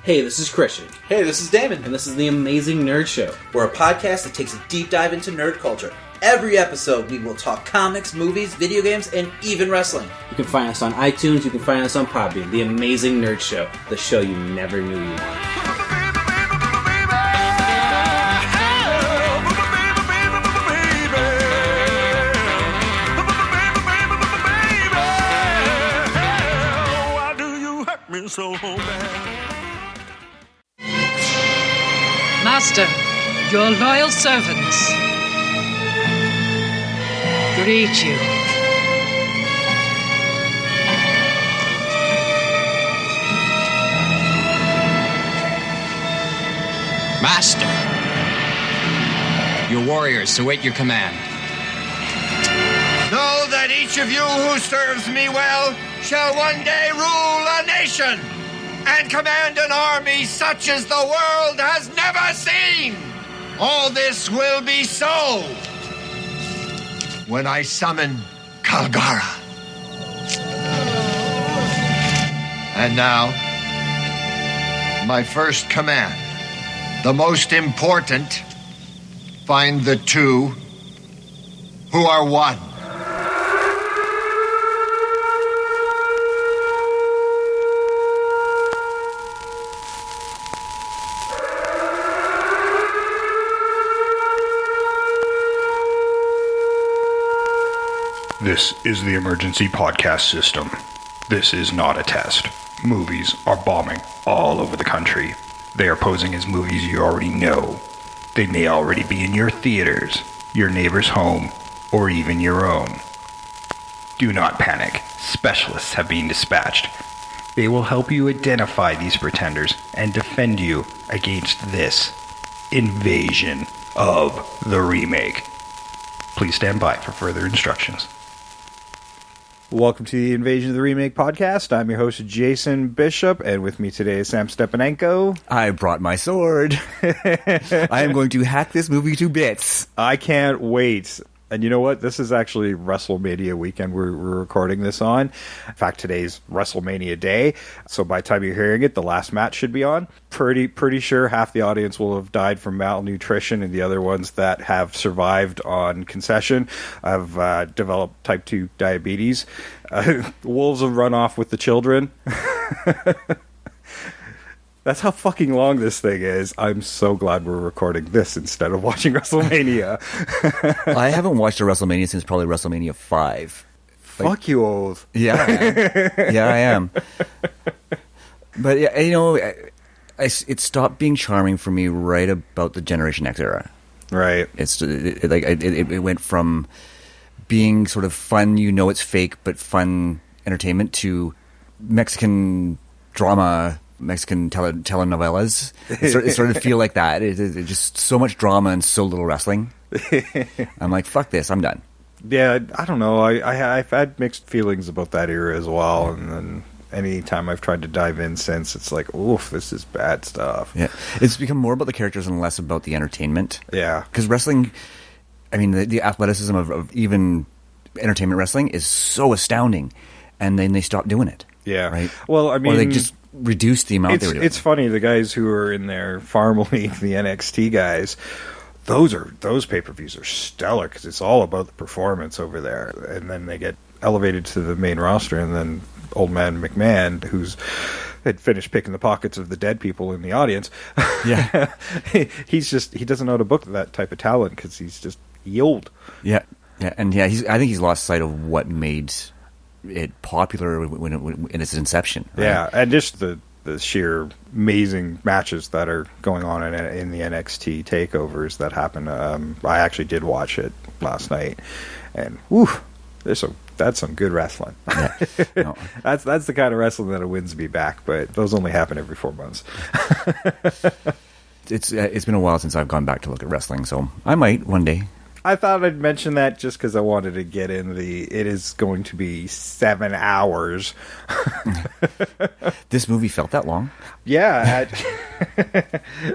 Hey, this is Christian. Hey, this is Damon. And this is the Amazing Nerd Show. We're a podcast that takes a deep dive into nerd culture. Every episode, we will talk comics, movies, video games, and even wrestling. You can find us on iTunes. You can find us on Podbean. The Amazing Nerd Show. The show you never knew you wanted. So bad. Master, your loyal servants greet you. Master, your warriors await your command. Know that each of you who serves me well shall one day rule a nation and command an army such as the world has never seen. All this will be so when I summon Kalgara. And now, my first command, the most important, find the two who are one. This is the emergency podcast system. This is not a test. Movies are bombing all over the country. They are posing as movies you already know. They may already be in your theaters, your neighbor's home, or even your own. Do not panic. Specialists have been dispatched. They will help you identify these pretenders and defend you against this invasion of the remake. Please stand by for further instructions. Welcome to the Invasion of the Remake podcast. I'm your host, Jason Bishop, and with me today is Sam Stepanenko. I brought my sword. I am going to hack this movie to bits. I can't wait. And you know what? This is actually WrestleMania weekend we're recording this on. In fact, today's WrestleMania day. So by the time you're hearing it, the last match should be on. Pretty sure half the audience will have died from malnutrition, and the other ones that have survived on concession have developed type 2 diabetes. Wolves have run off with the children. That's how fucking long this thing is. I'm so glad we're recording this instead of watching WrestleMania. I haven't watched a WrestleMania since probably WrestleMania 5. Fuck you, old. Yeah, I am. Yeah, I am. But, you know, it stopped being charming for me right about the Generation X era. Right. It went from being sort of fun, you know it's fake, but fun entertainment to Mexican drama, Mexican telenovelas. It started to feel like that. It's just so much drama and so little wrestling. I'm like, fuck this, I'm done. Yeah, I don't know. I've had mixed feelings about that era as well, and then any time I've tried to dive in since, it's like, oof, this is bad stuff. Yeah, it's become more about the characters and less about the entertainment. Yeah. Because wrestling, I mean, the athleticism of even entertainment wrestling is so astounding, and then they stopped doing it. Yeah. Right? Well, I mean, or they just reduced the amount they were doing. It's funny, the guys who are in their farm league, the NXT guys, those pay-per-views are stellar because it's all about the performance over there, and then they get elevated to the main roster, and then old man McMahon, had finished picking the pockets of the dead people in the audience. Yeah. he doesn't know how to book that type of talent because he's just old. Yeah. Yeah, and I think he's lost sight of what made it popular in its inception. Right? Yeah, and just the sheer amazing matches that are going on in the NXT takeovers that happen. I actually did watch it last night, and whew, that's some good wrestling. Yeah. No. That's the kind of wrestling that wins me back, but those only happen every 4 months. It's been a while since I've gone back to look at wrestling, so I might one day. I thought I'd mention that just because I wanted to get in it is going to be 7 hours. This movie felt that long? Yeah,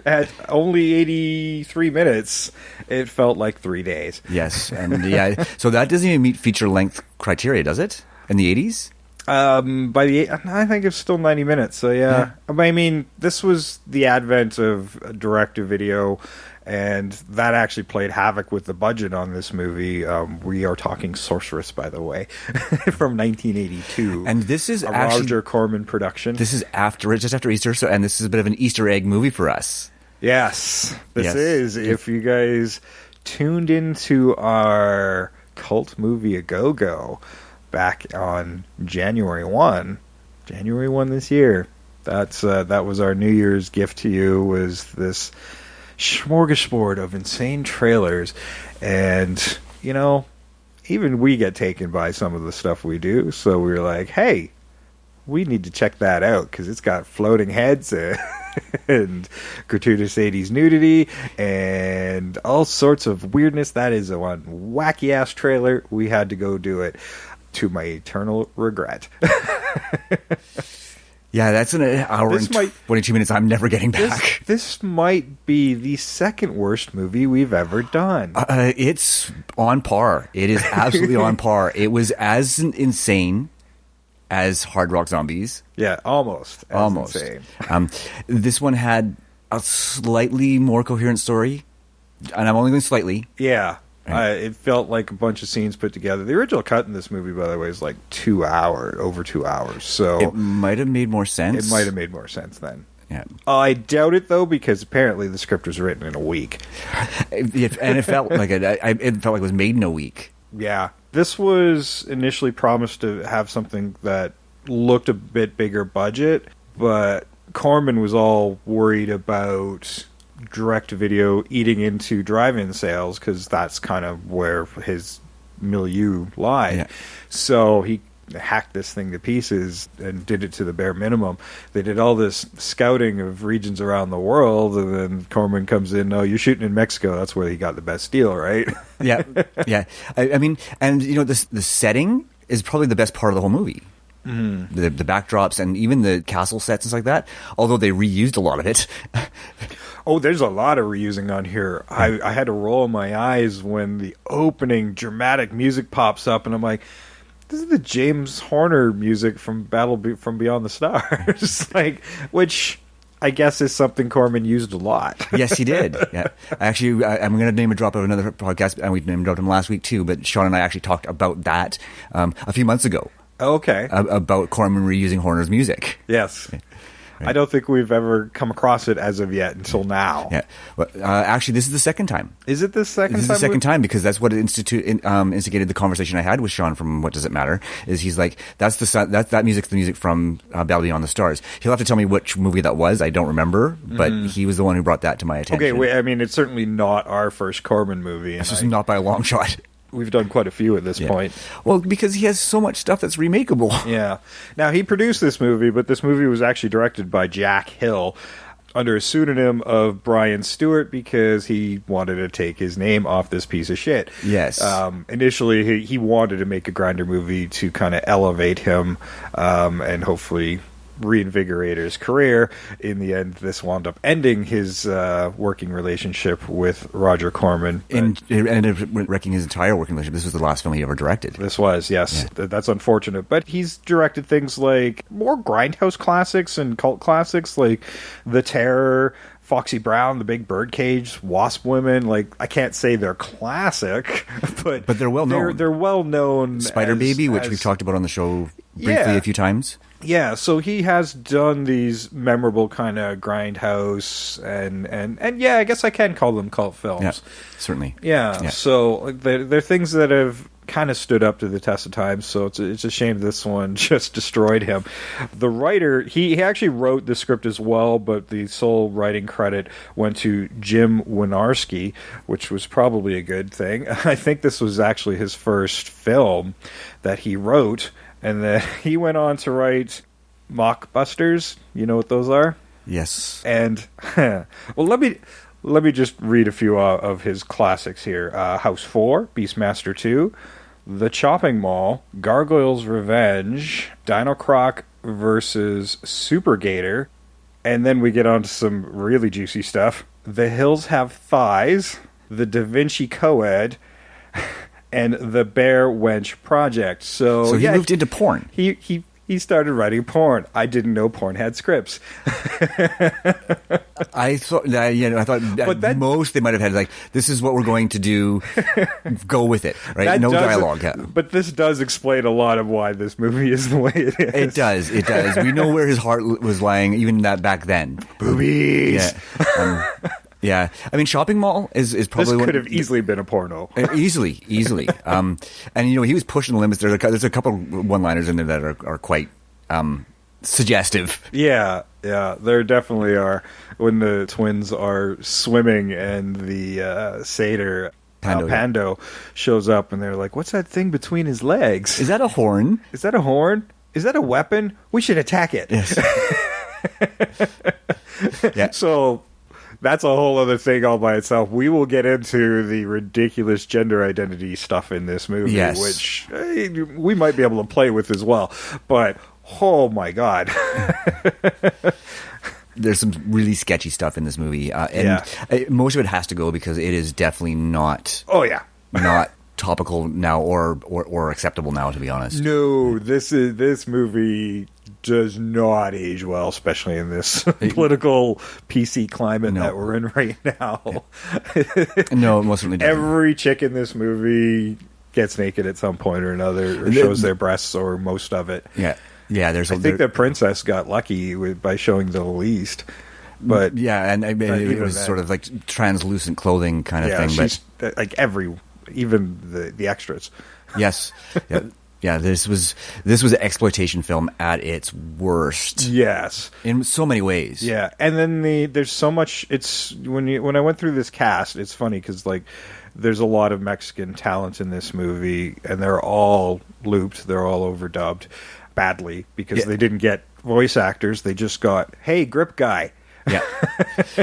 at only 83 minutes, it felt like 3 days. Yes, and yeah, so that doesn't even meet feature length criteria, does it? In the 80s? By I think it's still 90 minutes. So yeah. I mean, this was the advent of direct-to-video, and that actually played havoc with the budget on this movie. We are talking Sorceress, by the way, from 1982, and this is a actually Roger Corman production. This is just after Easter, and this is a bit of an Easter egg movie for us. Yes, this is. If you guys tuned into our cult movie A Go-Go back on January 1 this year, that was our New Year's gift to you, was this smorgasbord of insane trailers. And, you know, even we get taken by some of the stuff we do, so we were like, hey, we need to check that out, because it's got floating heads and gratuitous 80s nudity and all sorts of weirdness. That is one wacky-ass trailer. We had to go do it, to my eternal regret. Yeah, that's an hour and 22 minutes I'm never getting back. This might be the second worst movie we've ever done. It's on par. It is absolutely on par. It was as insane as Hard Rock Zombies. Yeah, almost. Insane. This one had a slightly more coherent story, and I'm only going slightly. Yeah. It felt like a bunch of scenes put together. The original cut in this movie, by the way, is like over 2 hours. So it might have made more sense. It might have made more sense then. Yeah. I doubt it, though, because apparently the script was written in a week. And it felt like it was made in a week. Yeah. This was initially promised to have something that looked a bit bigger budget, but Corman was all worried about direct-to-video eating into drive-in sales, because that's kind of where his milieu lied. Yeah. So he hacked this thing to pieces and did it to the bare minimum. They did all this scouting of regions around the world, and then Corman comes in, oh, you're shooting in Mexico. That's where he got the best deal, right? Yeah. I mean, and you know, the setting is probably the best part of the whole movie. Mm-hmm. The backdrops and even the castle sets and stuff like that, although they reused a lot of it. Oh, there's a lot of reusing on here. I had to roll my eyes when the opening dramatic music pops up, and I'm like, this is the James Horner music from from Beyond the Stars. Like, which I guess is something Corman used a lot. Yes, he did. Yeah, actually, I'm going to name a drop of another podcast, and we name dropped him last week too. But Sean and I actually talked about that a few months ago. Okay. About Corman reusing Horner's music. Yes. Right. I don't think we've ever come across it as of yet until now. Yeah. Well, actually, this is the second time. Is it the second time? This is the second time, because that's what instigated the conversation I had with Sean from What Does It Matter? Is he's like, that music's the music from Battle Beyond the Stars. He'll have to tell me which movie that was. I don't remember, but he was the one who brought that to my attention. Okay, wait, I mean, it's certainly not our first Corman movie. It's just not by a long shot. We've done quite a few at this point. Well, because he has so much stuff that's remakeable. Yeah. Now, he produced this movie, but this movie was actually directed by Jack Hill under a pseudonym of Brian Stewart, because he wanted to take his name off this piece of shit. Yes. Initially, he wanted to make a grinder movie to kind of elevate him and hopefully reinvigorate his career. In the end, this wound up ending his working relationship with Roger Corman. And it ended up wrecking his entire working relationship. This was the last film he ever directed. This was, yes. Yeah. That's unfortunate. But he's directed things like more grindhouse classics and cult classics like The Terror, Foxy Brown, The Big Birdcage, Wasp Women. Like, I can't say they're classic, but they're well known. They're well known. Spider Baby, which we've talked about on the show briefly a few times. Yeah, so he has done these memorable kind of grindhouse and yeah, I guess I can call them cult films. Yeah, certainly. Yeah. So they're things that have kind of stood up to the test of time, so it's a shame this one just destroyed him. The writer, he actually wrote the script as well, but the sole writing credit went to Jim Wynorski, which was probably a good thing. I think this was actually his first film that he wrote. And then he went on to write Mockbusters. You know what those are? Yes. And, well, let me just read a few of his classics here. House 4, Beastmaster 2, The Chopping Mall, Gargoyle's Revenge, Dino Croc versus Super Gator. And then we get on to some really juicy stuff. The Hills Have Thighs, The Da Vinci Coed, and The Bear Wench Project. So he moved into porn. He he started writing porn. I didn't know porn had scripts. I thought, But that- most they might have had like, this is what we're going to do. Go with it, right? No dialogue. Yeah. But this does explain a lot of why this movie is the way it is. It does. It does. We know where his heart was lying, even that back then. Boobies. Yeah. Yeah. I mean, Shopping Mall is probably This could have easily been a porno. Easily. And he was pushing the limits. There's a couple one-liners in there that are quite suggestive. Yeah, there definitely are. When the twins are swimming and the satyr Pando shows up, and they're like, "What's that thing between his legs? Is that a horn? Is that a horn? Is that a weapon? We should attack it." Yes. Yeah. So that's a whole other thing all by itself. We will get into the ridiculous gender identity stuff in this movie, Yes. which we might be able to play with as well. But oh my god. There's some really sketchy stuff in this movie, most of it has to go because it is definitely not. Oh yeah, not topical now or acceptable now. To be honest, no. This movie does not age well, especially in this political PC climate that we're in right now. No, it most certainly doesn't. Every chick in this movie gets naked at some point or another, or shows their breasts, or most of it. Yeah. Yeah, I think the princess got lucky by showing the least, but yeah, and it was sort of like translucent clothing kind of thing. She's, but like even the extras. Yes, yeah. This was an exploitation film at its worst. Yes, in so many ways. Yeah, and then there's so much. It's when I went through this cast, it's funny because like there's a lot of Mexican talent in this movie, and they're all looped. They're all overdubbed badly because they didn't get voice actors. They just got, hey, grip guy. Yeah.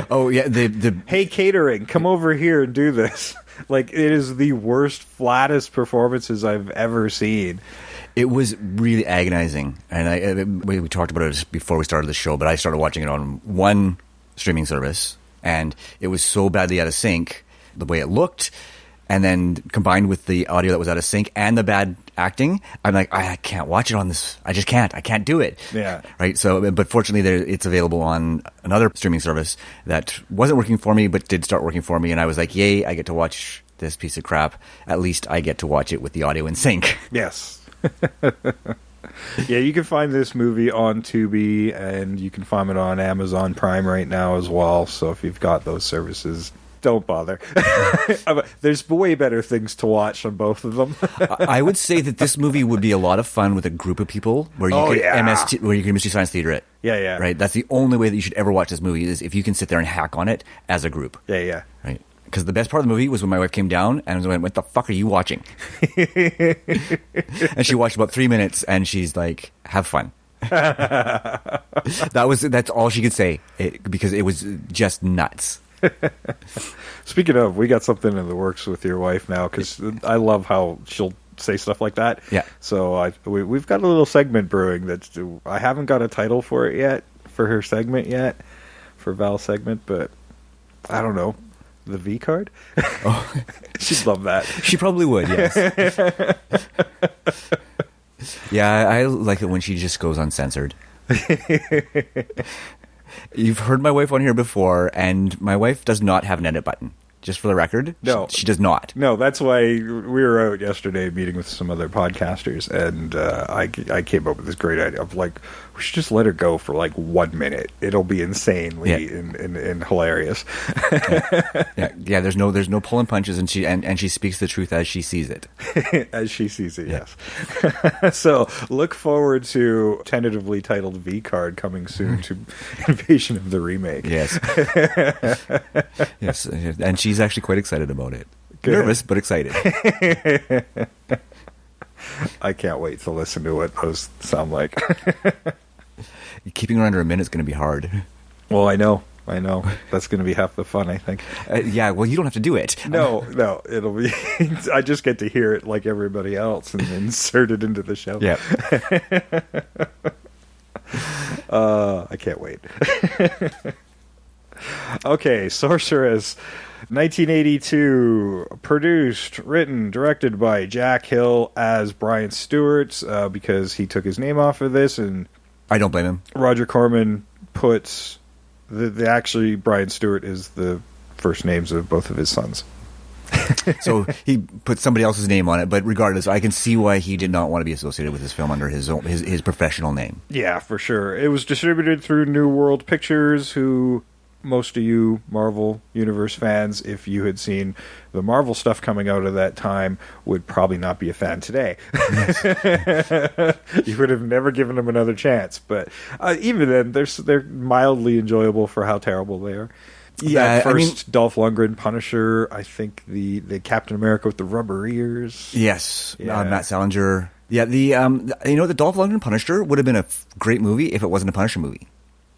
Oh yeah. The hey, catering, come over here and do this. Like, it is the worst, flattest performances I've ever seen. It was really agonizing, and we talked about it before we started the show. But I started watching it on one streaming service, and it was so badly out of sync the way it looked. And then combined with the audio that was out of sync and the bad acting, I'm like, I can't watch it on this. I just can't. I can't do it. Yeah. Right. So, but fortunately, it's available on another streaming service that wasn't working for me, but did start working for me. And I was like, yay, I get to watch this piece of crap. At least I get to watch it with the audio in sync. Yes. Yeah, you can find this movie on Tubi, and you can find it on Amazon Prime right now as well. So if you've got those services, don't bother. There's way better things to watch on both of them. I would say that this movie would be a lot of fun with a group of people where you where you can Mystery Science Theater it. Yeah. Right? That's the only way that you should ever watch this movie is if you can sit there and hack on it as a group. Yeah. Right? Because the best part of the movie was when my wife came down and went, what the fuck are you watching? And she watched about 3 minutes and she's like, have fun. That's all she could say because it was just nuts. Speaking of, we got something in the works with your wife now because I love how she'll say stuff like that. Yeah. So we've got a little segment brewing that I haven't got a title for it yet, for her segment yet, for Val's segment, but I don't know. The V card? Oh. She'd love that. She probably would, yes. Yeah, I like it when she just goes uncensored. You've heard my wife on here before, and my wife does not have an edit button. Just for the record, no, she does not. No, that's why we were out yesterday meeting with some other podcasters, and I came up with this great idea of like, we should just let her go for like 1 minute. It'll be insanely and hilarious. Yeah. There's no pulling punches, and she speaks the truth as she sees it. As she sees it, yes. So look forward to tentatively titled V card coming soon to Invasion of the Remake. Yes. Yes, and she's actually quite excited about it. Good. Nervous, but excited. I can't wait to listen to what those sound like. Keeping her under a minute is going to be hard. Well, I know. That's going to be half the fun, I think. Yeah, well, you don't have to do it. No, it'll be... I just get to hear it like everybody else and insert it into the show. Yeah. I can't wait. Okay, Sorceress. 1982, produced, written, directed by Jack Hill as Brian Stewart, because he took his name off of this, and I don't blame him. Roger Corman puts actually Brian Stewart is the first names of both of his sons. So he put somebody else's name on it, but regardless, I can see why he did not want to be associated with this film under his professional name. Yeah, for sure. It was distributed through New World Pictures, who most of you Marvel Universe fans, if you had seen the Marvel stuff coming out of that time, would probably not be a fan today. You would have never given them another chance. But even then, they're mildly enjoyable for how terrible they are. Yeah, that first Dolph Lundgren Punisher, I think the Captain America with the rubber ears. Yes, Yeah. Matt Salinger. Yeah, the Dolph Lundgren Punisher would have been a great movie if it wasn't a Punisher movie.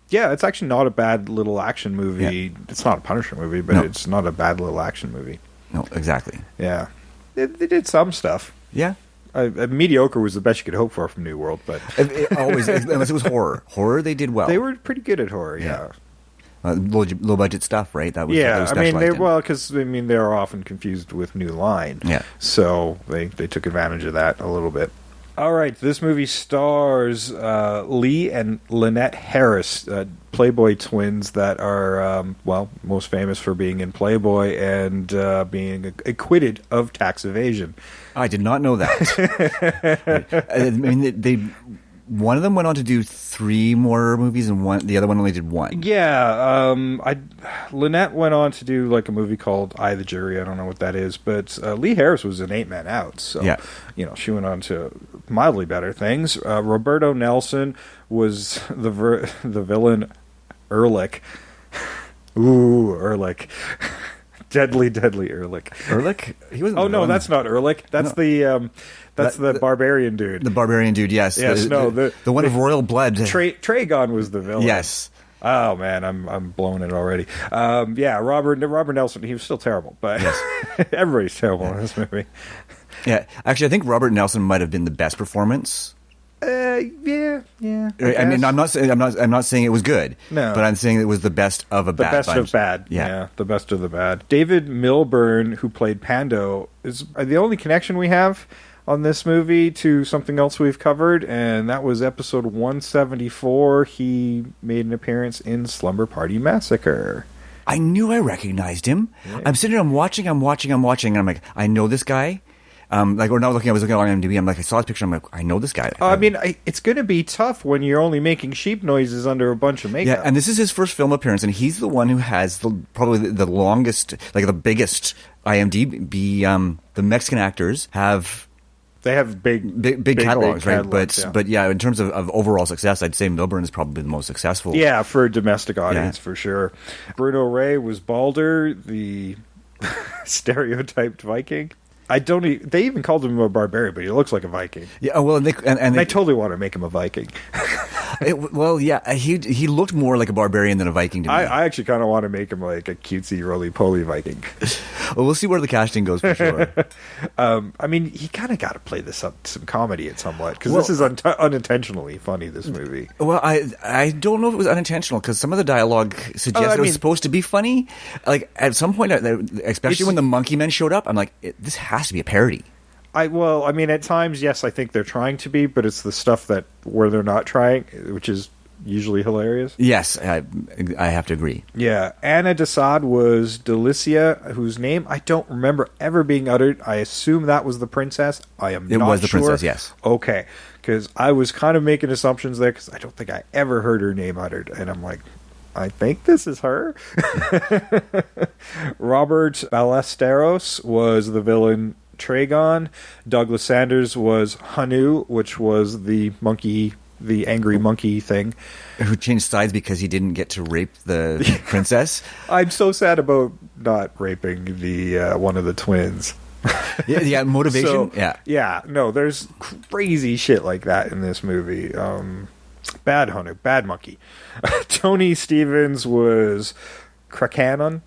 Yeah, it's actually not a bad little action movie. Yeah. It's not a Punisher movie, but No. it's not a bad little action movie. No, exactly. Yeah. They did some stuff. Yeah. Mediocre was the best you could hope for from New World, but Always, unless it was horror. Horror, they did well. they were pretty good at horror, yeah. Low budget stuff, right? That was Yeah, that was I mean, specialized in. they are often confused with New Line. Yeah. So they took advantage of that a little bit. All right, this movie stars Lee and Lynette Harris, Playboy twins that are, most famous for being in Playboy and being acquitted of tax evasion. I did not know that. I mean, one of them went on to do 3 more movies, and the other one only did 1. Yeah, Lynette went on to do like a movie called I, the Jury. I don't know what that is, but Lee Harris was an 8-man out, so Yeah. she went on to mildly better things. Roberto Nelson was the villain Ehrlich. Ooh, Ehrlich. Deadly Ehrlich. Ehrlich? He wasn't. Oh the no, villain. that's not Ehrlich. That's the barbarian dude. The barbarian dude. Yes. Yes, the one of royal blood. Tragon was the villain. Yes. Oh man, I'm blowing it already. Robert Nelson, he was still terrible, but everybody's terrible in this movie. Yeah, actually, I think Robert Nelson might have been the best performance. Yeah. I mean, I'm not saying it was good. No. But I'm saying it was the best of a the bad best bunch. of bad. Yeah. The best of the bad. David Milburn, who played Pando, is the only connection we have on this movie to something else we've covered, and that was episode 174. He made an appearance in Slumber Party Massacre. I knew I recognized him. Yeah. I'm sitting there, I'm watching, and I'm like, I know this guy. I was looking on IMDb. I'm like, I saw his picture. I'm like, I know this guy. I mean, it's going to be tough when you're only making sheep noises under a bunch of makeup. Yeah, and this is his first film appearance, and he's the one who has probably the longest, like the biggest IMDb. The Mexican actors have. They have big catalogs, right? Catalogs, But in terms of overall success, I'd say Milburn is probably the most successful. Yeah, for a domestic audience, Yeah. for sure. Bruno Ray was Balder, the stereotyped Viking. They even called him a barbarian, but he looks like a Viking. Yeah, well, and I totally want to make him a Viking. He looked more like a barbarian than a Viking to me. I actually kind of want to make him like a cutesy, roly-poly Viking. Well, we'll see where the casting goes for sure. I mean, he kind of got to play this up to some comedy at somewhat, because this is unintentionally funny, this movie. Well, I don't know if it was unintentional, because some of the dialogue suggests it was supposed to be funny. Like, at some point, especially when the Monkey Men showed up, I'm like, this has to be a parody. At times, yes, I think they're trying to be, but it's the stuff where they're not trying, which is usually hilarious. Yes, I have to agree. Yeah, Anna Desad was Delicia, whose name I don't remember ever being uttered. I assume that was the princess. It was the princess, yes. Okay, because I was kind of making assumptions there, because I don't think I ever heard her name uttered, and I'm like, I think this is her. Robert Ballesteros was the villain Tragon. Douglas Sanders was Hanu, which was the angry monkey thing. Who changed sides because he didn't get to rape the princess. I'm so sad about not raping the one of the twins. Yeah, motivation. There's crazy shit like that in this movie. Bad Hanu, bad monkey. Tony Stevens was Krakanon.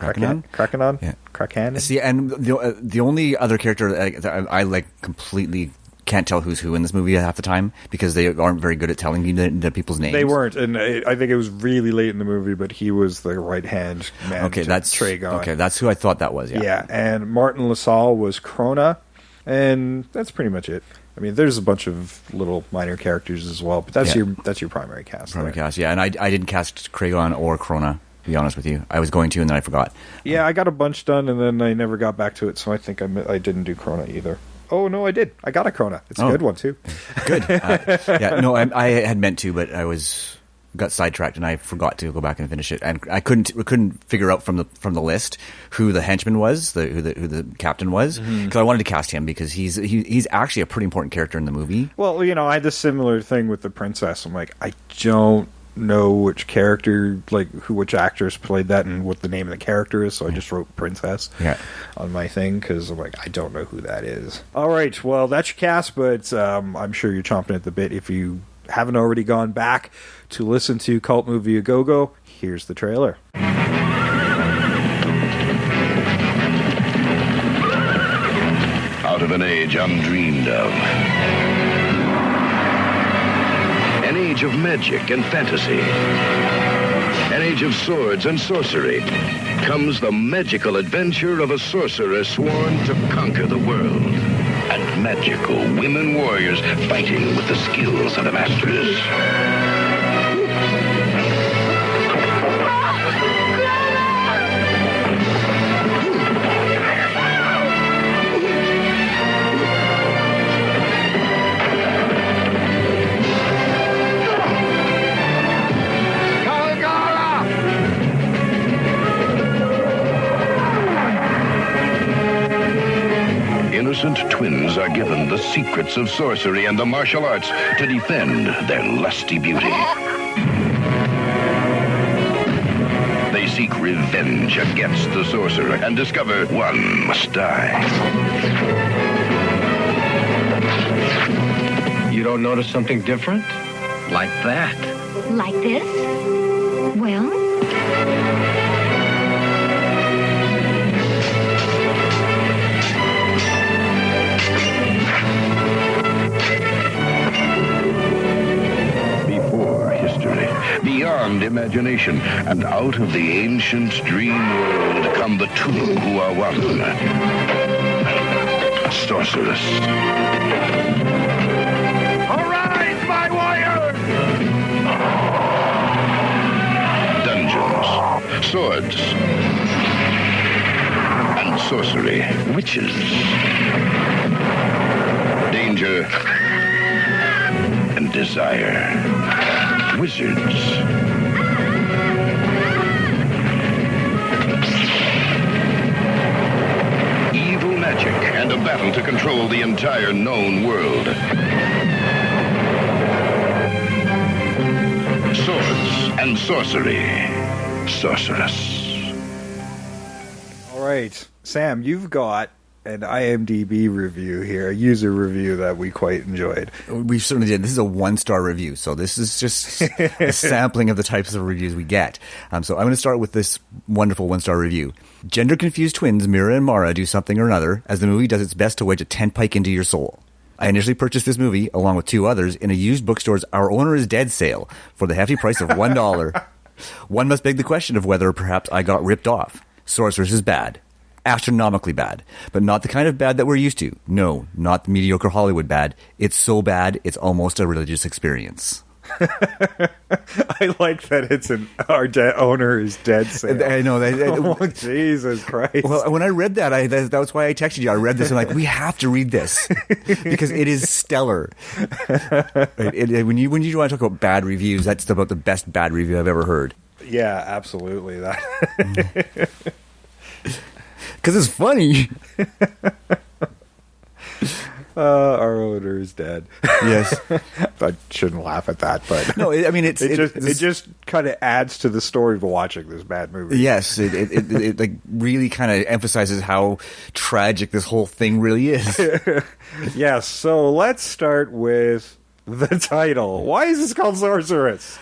Yeah. Kraken. See, and the only other character that I like completely can't tell who's who in this movie half the time because they aren't very good at telling you the people's names. They weren't, and I think it was really late in the movie, but he was the right-hand man to Tragon. Okay, that's who I thought that was, Yeah, and Martin LaSalle was Krona, and that's pretty much it. I mean, there's a bunch of little minor characters as well, but that's your primary cast. Primary cast, yeah, and I didn't cast Kragon or Krona, to be honest with you. I was going to, and then I forgot. Yeah, I got a bunch done, and then I never got back to it, so I think I didn't do Krona either. Oh, no, I did. I got a Krona. It's a good one, too. Good. I had meant to, but I got sidetracked, and I forgot to go back and finish it. And we couldn't figure out from the list who the henchman was, who the captain was, because I wanted to cast him because he's actually a pretty important character in the movie. Well, I had a similar thing with the princess. I'm like, I don't know which character, which actress played that and what the name of the character is, so I just wrote princess on my thing because I'm like, I don't know who that is. All right, well, that's your cast, but I'm sure you're chomping at the bit if you haven't already gone back to listen to Cult Movie A Go-Go. Here's the trailer. Out of an age undreamed of, an age of magic and fantasy, an age of swords and sorcery, comes the magical adventure of a sorceress sworn to conquer the world, and magical women warriors fighting with the skills of the masters. Innocent twins are given the secrets of sorcery and the martial arts to defend their lusty beauty. They seek revenge against the sorcerer and discover one must die. You don't notice something different? Like that? Like this? Well... Beyond imagination, and out of the ancient dream world come the two who are one. Sorceress. Arise, my warriors! Dungeons, swords, and sorcery. Witches. Danger and desire. Wizards. Evil magic and a battle to control the entire known world. Swords and sorcery. Sorceress. All right, Sam, you've got an IMDb review here, a user review that we quite enjoyed. We certainly did. This is a 1-star review, so this is just a sampling of the types of reviews we get. So I'm going to start with this wonderful 1-star review. Gender-confused twins Mira and Mara do something or another as the movie does its best to wedge a tent pike into your soul. I initially purchased this movie, along with 2 others, in a used bookstore's Our Owner is Dead sale for the hefty price of $1. One must beg the question of whether perhaps I got ripped off. Sorceress is bad. Astronomically bad, but not the kind of bad that we're used to. No, not the mediocre Hollywood bad. It's so bad, it's almost a religious experience. I like that it's Our Owner is Dead sale. I know. Oh, Jesus Christ. Well, when I read that, that was why I texted you. I read this and I'm like, we have to read this because it is stellar. When you want to talk about bad reviews, that's about the best bad review I've ever heard. Yeah, absolutely. That. Because it's funny. Our owner is dead. Yes. I shouldn't laugh at that, but no, I mean it just kind of adds to the story of watching this bad movie. Yes, it like really kind of emphasizes how tragic this whole thing really is. Yes, so let's start with the title. Why is this called Sorceress?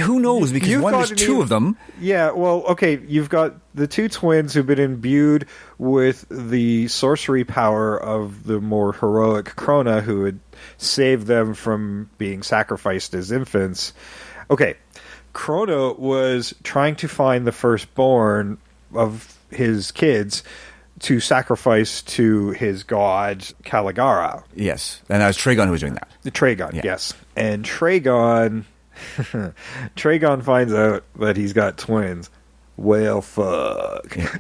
Who knows? Because there's two of them. Yeah, well, okay, you've got the two twins who've been imbued with the sorcery power of the more heroic Krona, who had saved them from being sacrificed as infants. Okay, Krona was trying to find the firstborn of his kids to sacrifice to his god Caligara. Yes, and that was Tragon who was doing that. Tragon, yes. And Tragon finds out that he's got twins. Well, fuck. Yeah.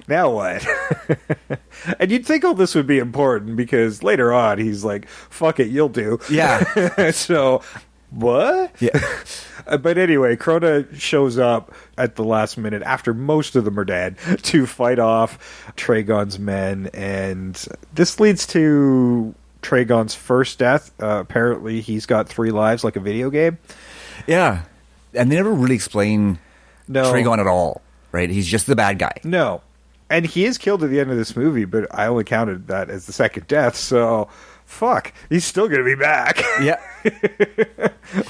Now what? And you'd think all this would be important because later on he's like, fuck it, you'll do. Yeah. So, what? Yeah. But anyway, Krona shows up at the last minute after most of them are dead to fight off Tragon's men, and this leads to Tragon's first death. Apparently he's got 3 lives like a video game. Yeah. And they never really explain Tragon at all, right? He's just the bad guy. No. And he is killed at the end of this movie, but I only counted that as the second death, so fuck, he's still going to be back. Yeah.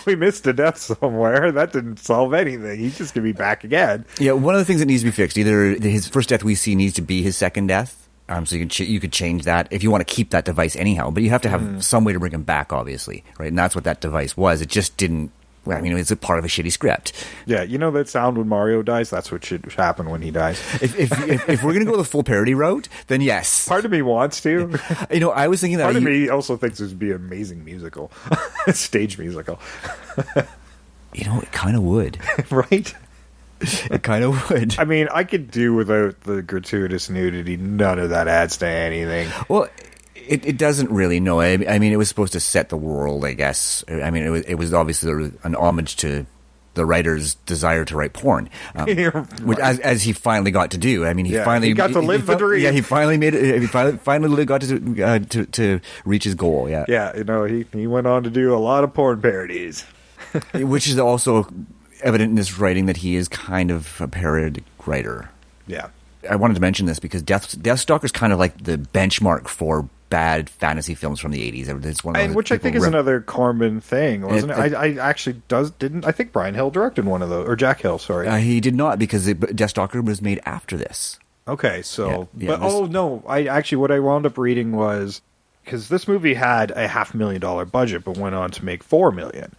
We missed a death somewhere. That didn't solve anything. He's just going to be back again. Yeah, one of the things that needs to be fixed, either his first death we see needs to be his second death, so you could change that if you want to keep that device anyhow, but you have to have some way to bring him back, obviously, right? And that's what that device was. It just didn't. Well, I mean, it's a part of a shitty script. Yeah, you know that sound when Mario dies? That's what should happen when he dies. If we're going to go the full parody route, then yes. Part of me wants to. You know, I was thinking that... Part of me also thinks this would be an amazing musical. Stage musical. You know, it kind of would. Right? It kind of would. I mean, I could do without the gratuitous nudity. None of that adds to anything. Well... It doesn't really, no. I mean, it was supposed to set the world, I guess. I mean, it was obviously an homage to the writer's desire to write porn, which as he finally got to do. I mean, he finally got to live the dream. Yeah, he finally made it. He finally got to reach his goal. Yeah, yeah. You know, he went on to do a lot of porn parodies, which is also evident in this writing that he is kind of a parodic writer. Yeah, I wanted to mention this because Deathstalker is kind of like the benchmark for bad fantasy films from the 80s. It's one of which I think is another Corman thing, wasn't it? I actually didn't. I think Brian Hill directed one of those, or Jack Hill. Sorry, he did not, because Deathstalker was made after this. Okay, so I actually what I wound up reading was because this movie had a $500,000 budget, but went on to make $4 million.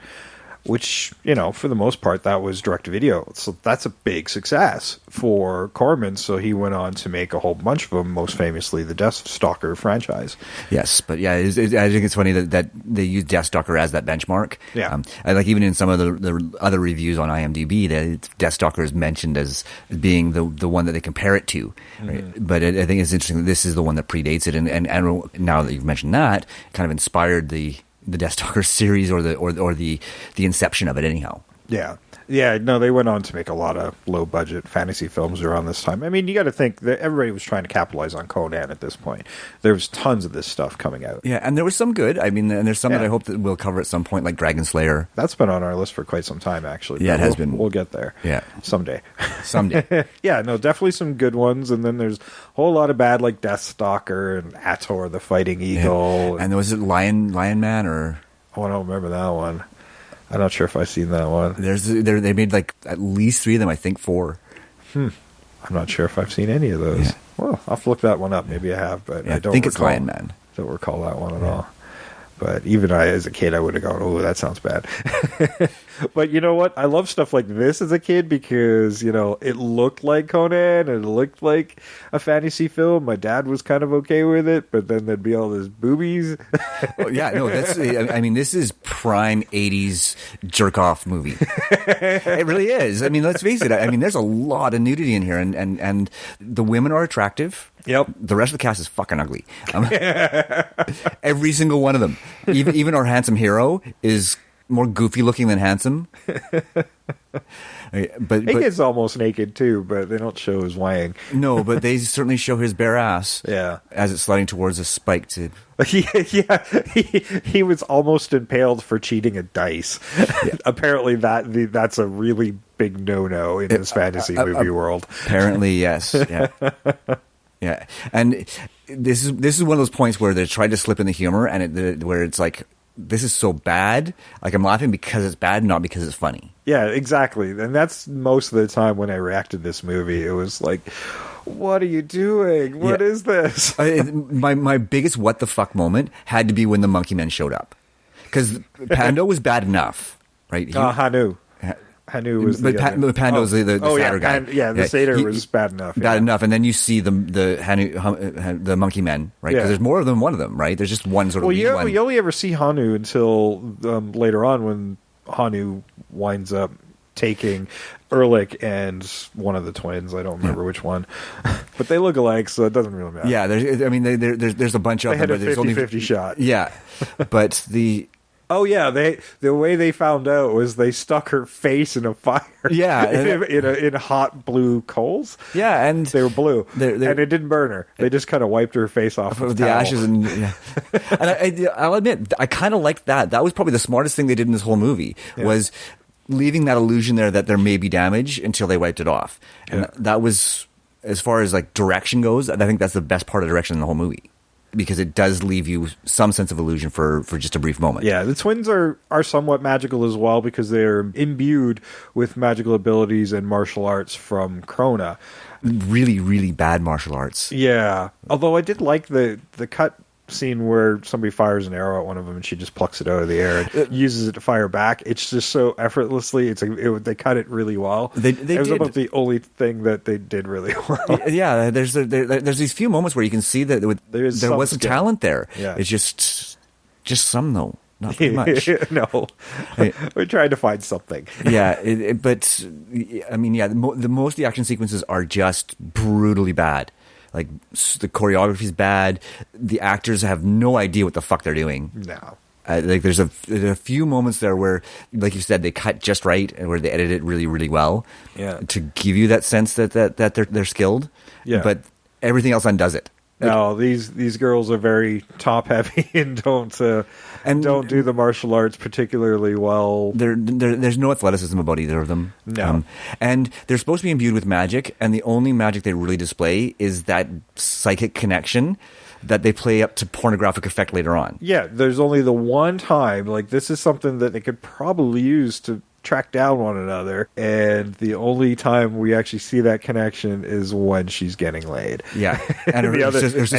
Which, you know, for the most part, that was direct-to-video. So that's a big success for Corman. So he went on to make a whole bunch of them, most famously the Deathstalker franchise. Yes, but yeah, I think it's funny that they use Deathstalker as that benchmark. Yeah. I like even in some of the other reviews on IMDb, that Deathstalker is mentioned as being the one that they compare it to. Right? But I think it's interesting that this is the one that predates it. And now that you've mentioned that, kind of inspired the Deathstalker series or the inception of it anyhow. Yeah, no, they went on to make a lot of low-budget fantasy films around this time. I mean, you got to think that everybody was trying to capitalize on Conan at this point. There was tons of this stuff coming out. Yeah, and there was some good. I mean, and there's some that I hope that we'll cover at some point, like Dragon Slayer. That's been on our list for quite some time, actually. Yeah, it has been. We'll get there. Yeah. Someday. Yeah, no, definitely some good ones, and then there's a whole lot of bad, like Deathstalker and Ator the Fighting Eagle. Yeah. And was it Lion Man or... Oh, I don't remember that one. I'm not sure if I've seen that one. They made like at least 3 of them, I think 4. I'm not sure if I've seen any of those. Yeah. Well, I'll have to look that one up. Maybe I have, but I don't think it's Lion Man. Don't recall that one at all. But even as a kid, I would have gone, oh, that sounds bad. But you know what? I love stuff like this as a kid because, you know, it looked like Conan and it looked like a fantasy film. My dad was kind of okay with it, but then there'd be all those boobies. I mean, this is prime 80s jerk-off movie. It really is. I mean, let's face it. I mean, there's a lot of nudity in here, and the women are attractive. Yep. The rest of the cast is fucking ugly. Every single one of them. Even our handsome hero is more goofy looking than handsome. But he gets almost naked too, but they don't show his wang. No, but they certainly show his bare ass. Yeah, as it's sliding towards a spike. He was almost impaled for cheating at dice. Yeah. Apparently, that's a really big no-no in this fantasy movie world. Apparently, yes. Yeah. Yeah, and this is one of those points where they tried to slip in the humor, and where it's like, this is so bad. Like, I'm laughing because it's bad, not because it's funny. Yeah, exactly. And that's most of the time when I reacted to this movie. It was like, what are you doing? What is this? My biggest what the fuck moment had to be when the monkey men showed up. Because Pando was bad enough, right? Hanu. Hanu was Pando's the satyr guy. The satyr was bad enough. Bad enough, and then you see the monkey men, right? Because there's more than one of them, right? There's just one sort of. Well, you only ever see Hanu until later on when Hanu winds up taking Erlich and one of the twins. I don't remember which one, but they look alike, so it doesn't really matter. Yeah, there's a bunch of them. They had a 50-50 shot. Yeah, but the. Oh yeah, the way they found out was they stuck her face in a fire. Yeah, in hot blue coals. Yeah, and they were blue, and it didn't burn her. They just kind of wiped her face off of the ashes, and I'll admit, I kind of liked that. That was probably the smartest thing they did in this whole movie was leaving that illusion there that there may be damage until they wiped it off, and that was, as far as like direction goes, I think that's the best part of direction in the whole movie. Because it does leave you some sense of illusion for just a brief moment. Yeah, the twins are somewhat magical as well because they're imbued with magical abilities and martial arts from Krona. Really, really bad martial arts. Yeah, although I did like the cut scene where somebody fires an arrow at one of them and she just plucks it out of the air and uses it to fire back. It's just so effortlessly. They cut it really well. It was about the only thing that they did really well. Yeah, there's these few moments where you can see that there was some talent there. Yeah. It's just some though. Not very much. No, we're trying to find something. Yeah, but I mean, the most of the action sequences are just brutally bad. Like, the choreography's bad. The actors have no idea what the fuck they're doing. No. Like, there's a few moments there where, like you said, they cut just right and where they edit it really, really well. Yeah. To give you that sense that they're skilled. Yeah. But everything else undoes it. No, these girls are very top heavy and don't do the martial arts particularly well. There's no athleticism about either of them. No, and they're supposed to be imbued with magic, and the only magic they really display is that psychic connection that they play up to pornographic effect later on. Yeah, there's only the one time. Like, this is something that they could probably use to track down one another, and the only time we actually see that connection is when she's getting laid. Yeah, and her sister's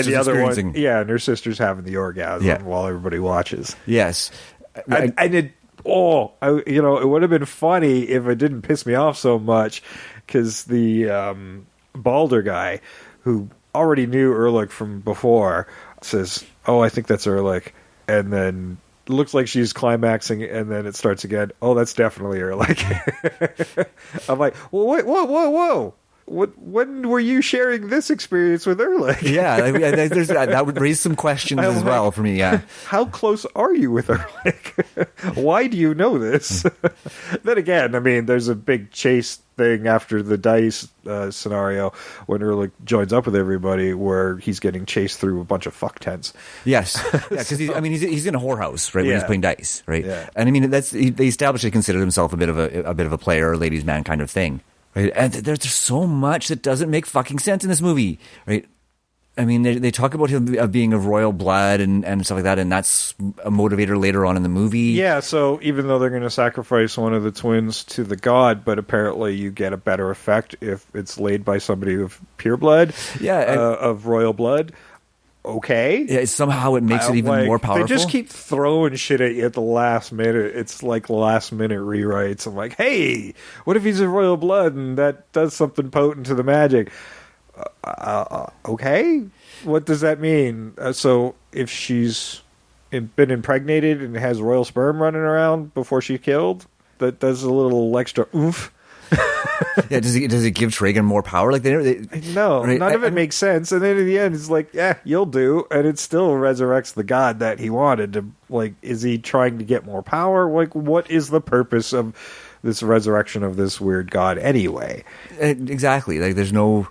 having the orgasm while everybody watches. Yes, it would have been funny if it didn't piss me off so much, because the Balder guy, who already knew Erlich from before, says, "Oh, I think that's Erlich," and then looks like she's climaxing, and then it starts again. Oh, that's definitely her. Like, I'm like, well, wait, whoa. When were you sharing this experience with Erlich? Yeah, that would raise some questions as well for me. Yeah, how close are you with Erlich? Why do you know this? Then again, I mean, there's a big chase thing after the dice scenario when Erlich joins up with everybody, where he's getting chased through a bunch of fuck tents. Yes, because he's in a whorehouse, right? When he's playing dice, right? Yeah. And I mean, they established he considered himself a bit of a player, a ladies' man kind of thing. Right? And there's so much that doesn't make fucking sense in this movie, right? I mean, they talk about him being of royal blood and stuff like that, and that's a motivator later on in the movie. Yeah, so even though they're going to sacrifice one of the twins to the god, but apparently you get a better effect if it's laid by somebody of pure blood, of royal blood. Okay. Yeah, somehow it makes it even more powerful. They just keep throwing shit at you at the last minute. It's like last minute rewrites. I'm like, hey, what if he's of royal blood and that does something potent to the magic? Okay. What does that mean? So if she's been impregnated and has royal sperm running around before she's killed, that does a little extra oomph. Yeah, does it give Tragan more power? Like no, right? None of it makes sense. And then in the end, it's like, yeah, you'll do, and it still resurrects the god that he wanted to. Like, is he trying to get more power? Like, what is the purpose of this resurrection of this weird god anyway? Exactly. Like, there's no.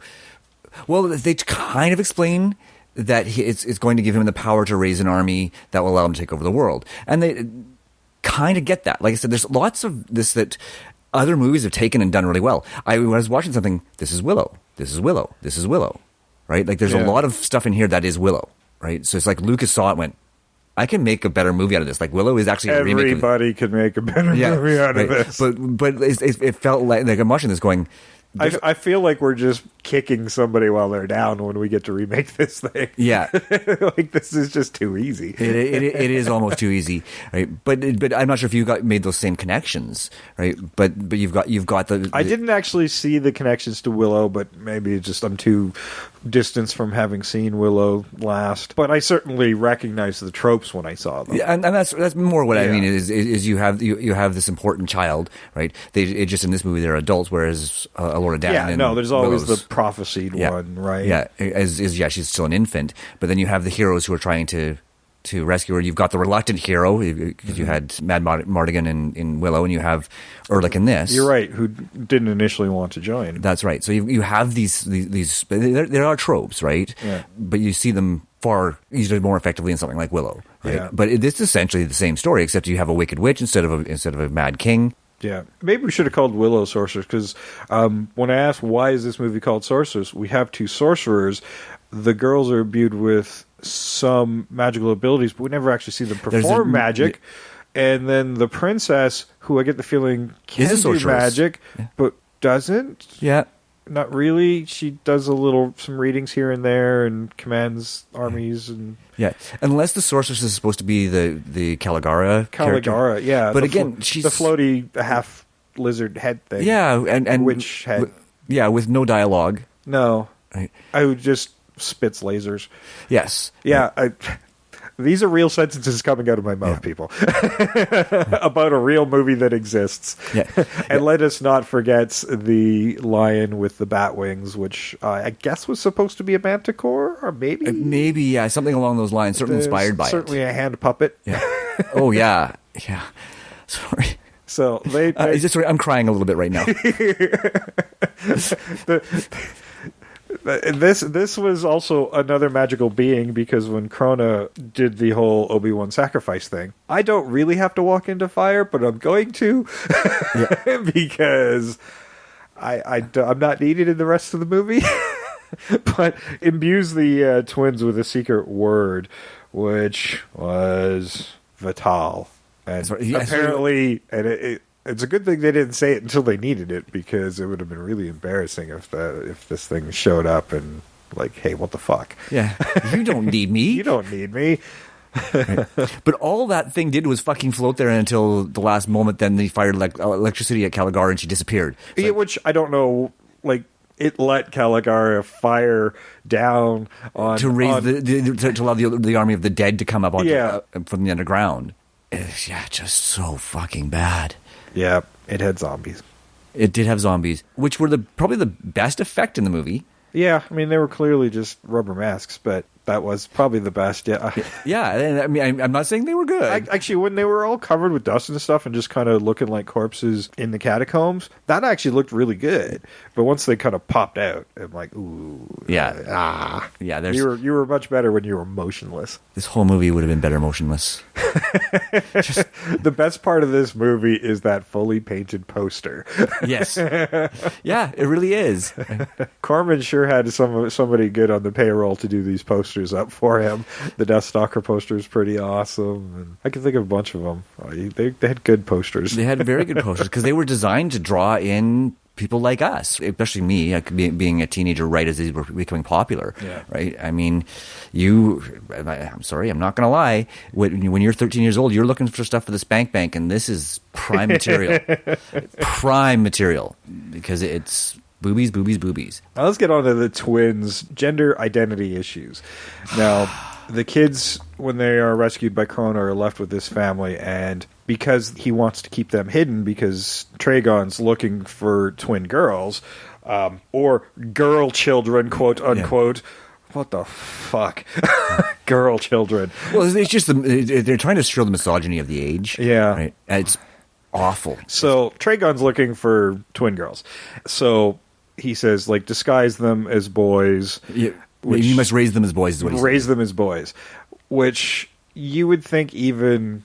Well, they kind of explain that it's going to give him the power to raise an army that will allow him to take over the world, and they kind of get that. Like I said, there's lots of this that other movies have taken and done really well. I was watching something. This is Willow. This is Willow. This is Willow. right? Like, there's a lot of stuff in here that is Willow, right? So it's like Lucas saw it and went, I can make a better movie out of this. Like, Willow is actually a remake. Everybody could make a better movie out of this. But it felt like I'm watching this going, I feel like we're just kicking somebody while they're down when we get to remake this thing. Yeah. Like, this is just too easy. It is almost too easy, right? But I'm not sure if you made those same connections, right? But you've got the I didn't actually see the connections to Willow, but maybe it's just I'm too distanced from having seen Willow last. But I certainly recognized the tropes when I saw them. Yeah, and that's more what I mean is you have this important child, right? It just in this movie they're adults, whereas Laura Dern. There's always Willow's, the prophesied one, right? Yeah, she's still an infant, but then you have the heroes who are trying to rescue her. You've got the reluctant hero because you had Mad Mardigan in Willow, and you have Erlich in this. You're right, who didn't initially want to join. That's right. So you have these there are tropes, right? Yeah. But you see them far easier, more effectively in something like Willow, right? Yeah. But it's essentially the same story, except you have a wicked witch instead of a mad king. Yeah, maybe we should have called Willow Sorceress, because when I asked why is this movie called Sorceress, we have two sorcerers. The girls are imbued with some magical abilities, but we never actually see them perform magic. And then the princess, who I get the feeling can do magic, but doesn't. Yeah. Not really. She does some readings here and there and commands armies and... Yeah, unless the sorceress is supposed to be the Caligara character. Yeah. But again, she's... The floaty half lizard head thing. Yeah, and witch head. With no dialogue. No. Right. I would just spits lasers. Yes. Yeah, these are real sentences coming out of my mouth, people. About a real movie that exists. Yeah. And let us not forget the lion with the bat wings, which I guess was supposed to be a manticore, or maybe? Maybe, yeah, something along those lines. Certainly inspired by certainly a hand puppet. Yeah. Oh, yeah. Yeah. Sorry. So I'm crying a little bit right now. This was also another magical being, because when Krona did the whole Obi-Wan sacrifice thing, I don't really have to walk into fire, but I'm going to because I'm not needed in the rest of the movie. But imbues the twins with a secret word, which was Vital. And apparently, it's a good thing they didn't say it until they needed it, because it would have been really embarrassing if this thing showed up and like, hey, what the fuck? Yeah, you don't need me. You don't need me. Right. But all that thing did was fucking float there until the last moment. Then they fired electricity at Caligara and she disappeared. Which I don't know, like, it let Caligara fire down on to raise to allow the army of the dead to come up from the underground. Yeah, just so fucking bad. Yeah, it had zombies. It did have zombies, which were probably the best effect in the movie. Yeah, I mean, they were clearly just rubber masks, but that was probably the best, yeah. Yeah, I mean, I'm not saying they were good. Actually, when they were all covered with dust and stuff and just kind of looking like corpses in the catacombs, that actually looked really good. But once they kind of popped out, I'm like, ooh. Yeah. Yeah, you were much better when you were motionless. This whole movie would have been better motionless. The best part of this movie is that fully painted poster. Yes. Yeah, it really is. Corman sure had somebody good on the payroll to do these posters up for him. The Death Stalker poster is pretty awesome, and I can think of a bunch of them. They had good posters. They had very good posters because they were designed to draw in people like us, especially me, being a teenager right as these were becoming popular. Yeah. Right? I mean, I'm sorry, I'm not going to lie. When you're 13 years old, you're looking for stuff for the spank bank, and this is prime material. Prime material, because it's boobies, boobies, boobies. Now let's get on to the twins' gender identity issues. Now, the kids, when they are rescued by Krona, are left with this family, and because he wants to keep them hidden, because Tragon's looking for twin girls, or girl children, quote unquote. Yeah. What the fuck? Girl children. Well, it's just they're trying to show the misogyny of the age. Yeah. Right? It's awful. So Tragon's looking for twin girls. So he says, like, disguise them as boys. Yeah. You must raise them as boys, is what he says. Raise them as boys. Which you would think even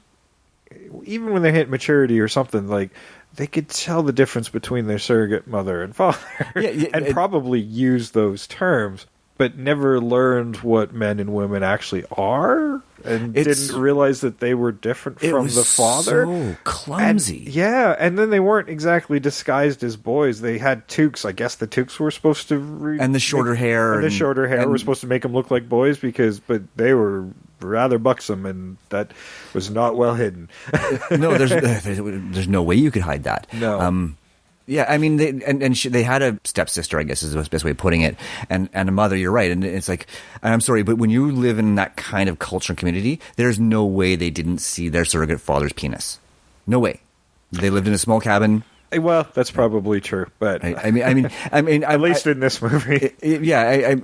when they hit maturity or something, like, they could tell the difference between their surrogate mother and father. And probably use those terms. but never learned what men and women actually are, and didn't realize that they were different from the father. So clumsy. And then they weren't exactly disguised as boys. They had toques. I guess the toques were supposed to and the shorter hair. And the shorter hair were supposed to make them look like boys but they were rather buxom, and that was not well hidden. No, there's no way you could hide that. No. Yeah, I mean, they had a stepsister, I guess is the best way of putting it, and a mother. You're right, and it's like, I'm sorry, but when you live in that kind of culture and community, there's no way they didn't see their surrogate father's penis. No way. They lived in a small cabin. Well, that's probably true, but I mean, at least in this movie,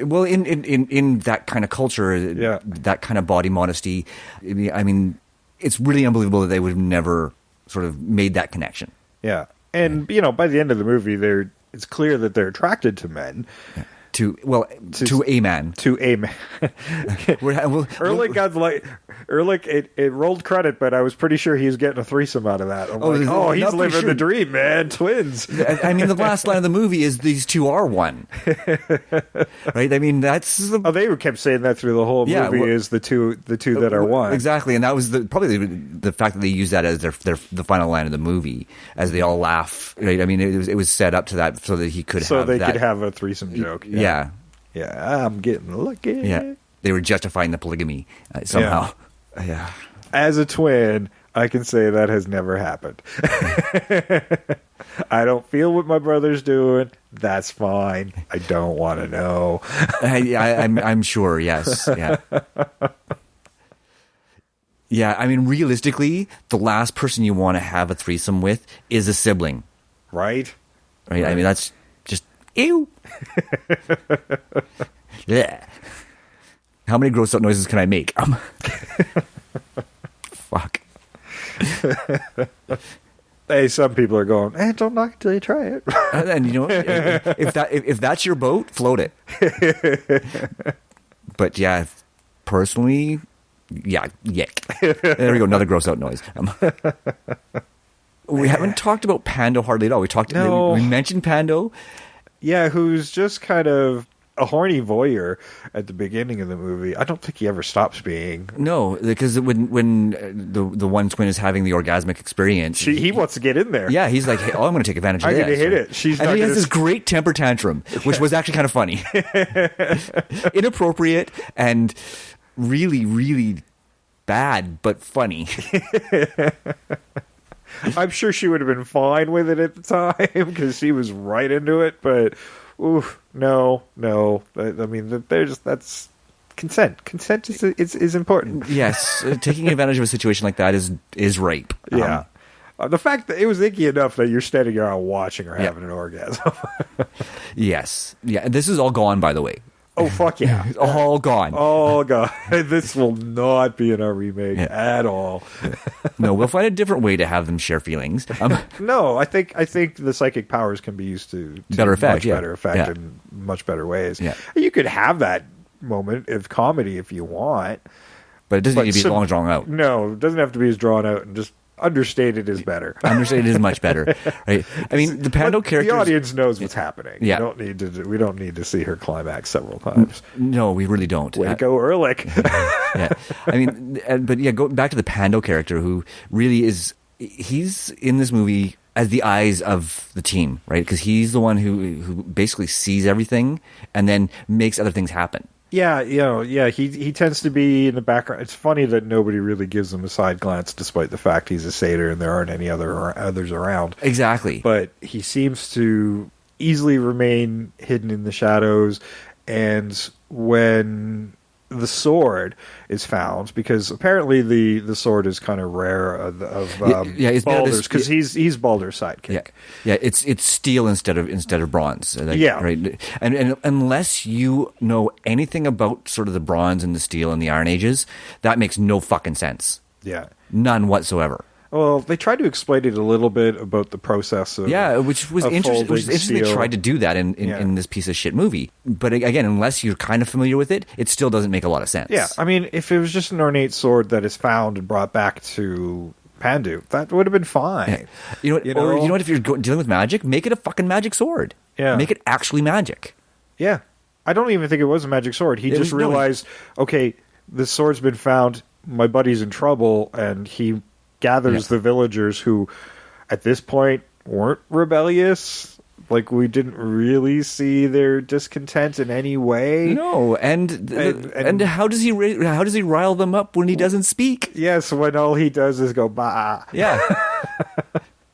well, in that kind of culture, that kind of body modesty. I mean, it's really unbelievable that they would have never sort of made that connection. Yeah. And, by the end of the movie, it's clear that they're attracted to men. To a man. To a man. Ehrlich got Ehrlich, it rolled credit, but I was pretty sure he was getting a threesome out of that. He's living the dream, man. Twins. I mean, the last line of the movie is these two are one. Right? I mean, that's... they kept saying that through the whole movie, is the two that are one. Exactly, and that was probably the fact that they used that as the final line of the movie, as they all laugh. Right? I mean, it was set up to that so that he could could have a threesome joke. Yeah. Yeah, I'm getting lucky. Yeah. They were justifying the polygamy somehow. Yeah. As a twin, I can say that has never happened. I don't feel what my brother's doing. That's fine. I don't want to know. I'm sure, yes. Yeah. Yeah, I mean, realistically, the last person you want to have a threesome with is a sibling. Right? Right? I mean, that's just, ew. Yeah. How many gross out noises can I make? Fuck. Hey, some people are going, don't knock it till you try it. And you know what? If that's your boat, float it. But yeah, personally, yick. There we go, another gross out noise. We haven't talked about Pando hardly at all. We mentioned Pando. Yeah, who's just kind of a horny voyeur at the beginning of the movie. I don't think he ever stops being. No, because when the one twin is having the orgasmic experience, he wants to get in there. Yeah, he's like, hey, I'm going to take advantage of this. I'm going to hit it. And he has this great temper tantrum, which was actually kind of funny. Inappropriate and really, really bad, but funny. I'm sure she would have been fine with it at the time because she was right into it, but no. I mean, that's consent. Consent is important. Yes, taking advantage of a situation like that is rape. Yeah. The fact that it was icky enough that you're standing around watching her having an orgasm. Yes. Yeah, this is all gone, by the way. Oh, fuck yeah. All gone. Oh, God. This will not be in our remake at all. No, we'll find a different way to have them share feelings. No, I think the psychic powers can be used to better effect, better effect in much better ways. Yeah. You could have that moment of comedy if you want. But it doesn't need to be long drawn out. No, it doesn't have to be as drawn out, and just understated is better. Understated is much better, right? I mean, the Pando character. The audience knows what's happening. Yeah. We don't need to see her climax several times. No, we really don't. Way to go, Ehrlich. Yeah, I mean, but yeah, go back to the Pando character, who really he's in this movie as the eyes of the team, right? Because he's the one who basically sees everything and then makes other things happen. Yeah, he tends to be in the background. It's funny that nobody really gives him a side glance, despite the fact he's a satyr and there aren't any others around. Exactly. But he seems to easily remain hidden in the shadows, and when the sword is found, because apparently the sword is kind of rare of it's Baldur's, because he's Baldur's sidekick. Yeah, it's steel instead of bronze. Right. And unless you know anything about sort of the bronze and the steel and the Iron Ages, that makes no fucking sense. Yeah, none whatsoever. Well, they tried to explain it a little bit about the process of which was interesting. They tried to do that in this piece of shit movie. But again, unless you're kind of familiar with it, it still doesn't make a lot of sense. Yeah, I mean, if it was just an ornate sword that is found and brought back to Pandu, that would have been fine. Yeah. Or if you're dealing with magic, make it a fucking magic sword. Yeah. Make it actually magic. Yeah. I don't even think it was a magic sword. He just realized, okay, this sword's been found. My buddy's in trouble, and he gathers the villagers who, at this point, weren't rebellious. Like, we didn't really see their discontent in any way. No, and how does he rile them up when he doesn't speak? Yes, when all he does is go bah. Yeah,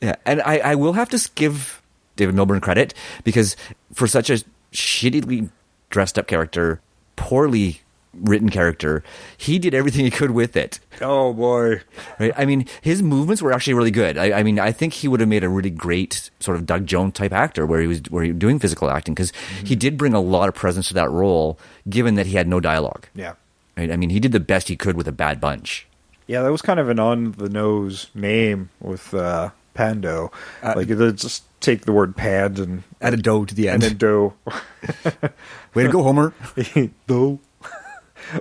yeah. And I will have to give David Milburn credit, because for such a shittily dressed up character, poorly written character, he did everything he could with it. Oh boy. Right? I mean, his movements were actually really good. I mean, I think he would have made a really great sort of Doug Jones type actor where he was doing physical acting, because he did bring a lot of presence to that role, given that he had no dialogue. Yeah. Right? I mean, he did the best he could with a bad bunch. Yeah, that was kind of an on the nose name with Pando. Like, just take the word pand and add a dough to the end. And then dough. Way to go, Homer. Dough.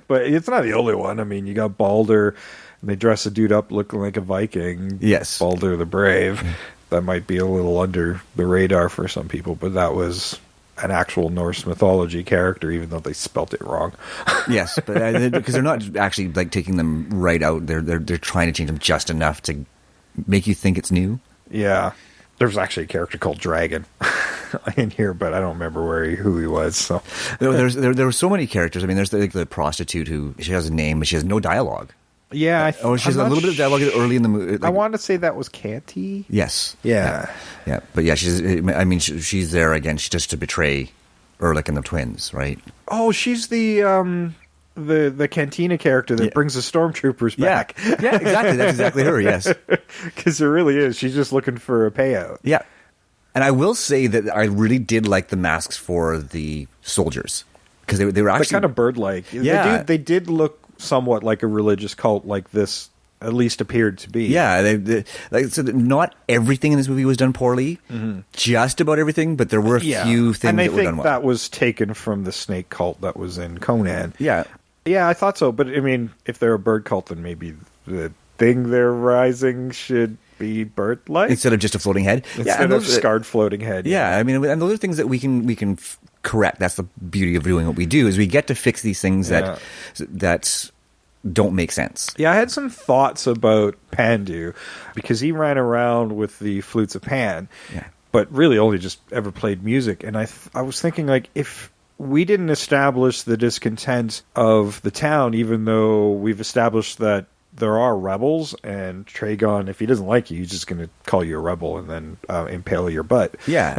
But it's not the only one. I mean, you got Balder, and they dress a dude up looking like a Viking. Yes. Balder the Brave. That might be a little under the radar for some people, but that was an actual Norse mythology character, even though they spelt it wrong. Yes, but because they're not actually like taking them right out. They're trying to change them just enough to make you think it's new. Yeah. There's actually a character called Dragon in here, but I don't remember who he was. So there were so many characters. I mean, there's the prostitute who she has a name, but she has no dialogue. Yeah. She has a little bit of dialogue early in the movie. I want to say that was Canty. Yes. Yeah. But yeah, she's there again. She's just to betray Erlich and the twins, right? Oh, she's the Cantina character that brings the stormtroopers back. Yeah, exactly. That's exactly her, yes. Because there really is. She's just looking for a payout. Yeah. And I will say that I really did like the masks for the soldiers. Because they were actually... They're kind of bird-like. Yeah. They did look somewhat like a religious cult, like this at least appeared to be. Yeah. So not everything in this movie was done poorly. Mm-hmm. Just about everything, but there were a few things that were done well. That was taken from the snake cult that was in Conan. Yeah. Yeah, I thought so. But, I mean, if they're a bird cult, then maybe the thing they're rising should be bird-like. Instead of just a floating head. Instead of scarred floating head. Yeah, I mean, and those are things that we can correct. That's the beauty of doing what we do, is we get to fix these things that don't make sense. Yeah, I had some thoughts about Pandu, because he ran around with the flutes of Pan, but really only just ever played music. And I was thinking, like, if we didn't establish the discontent of the town, even though we've established that there are rebels, and Tragon, if he doesn't like you, he's just going to call you a rebel and then impale your butt. Yeah,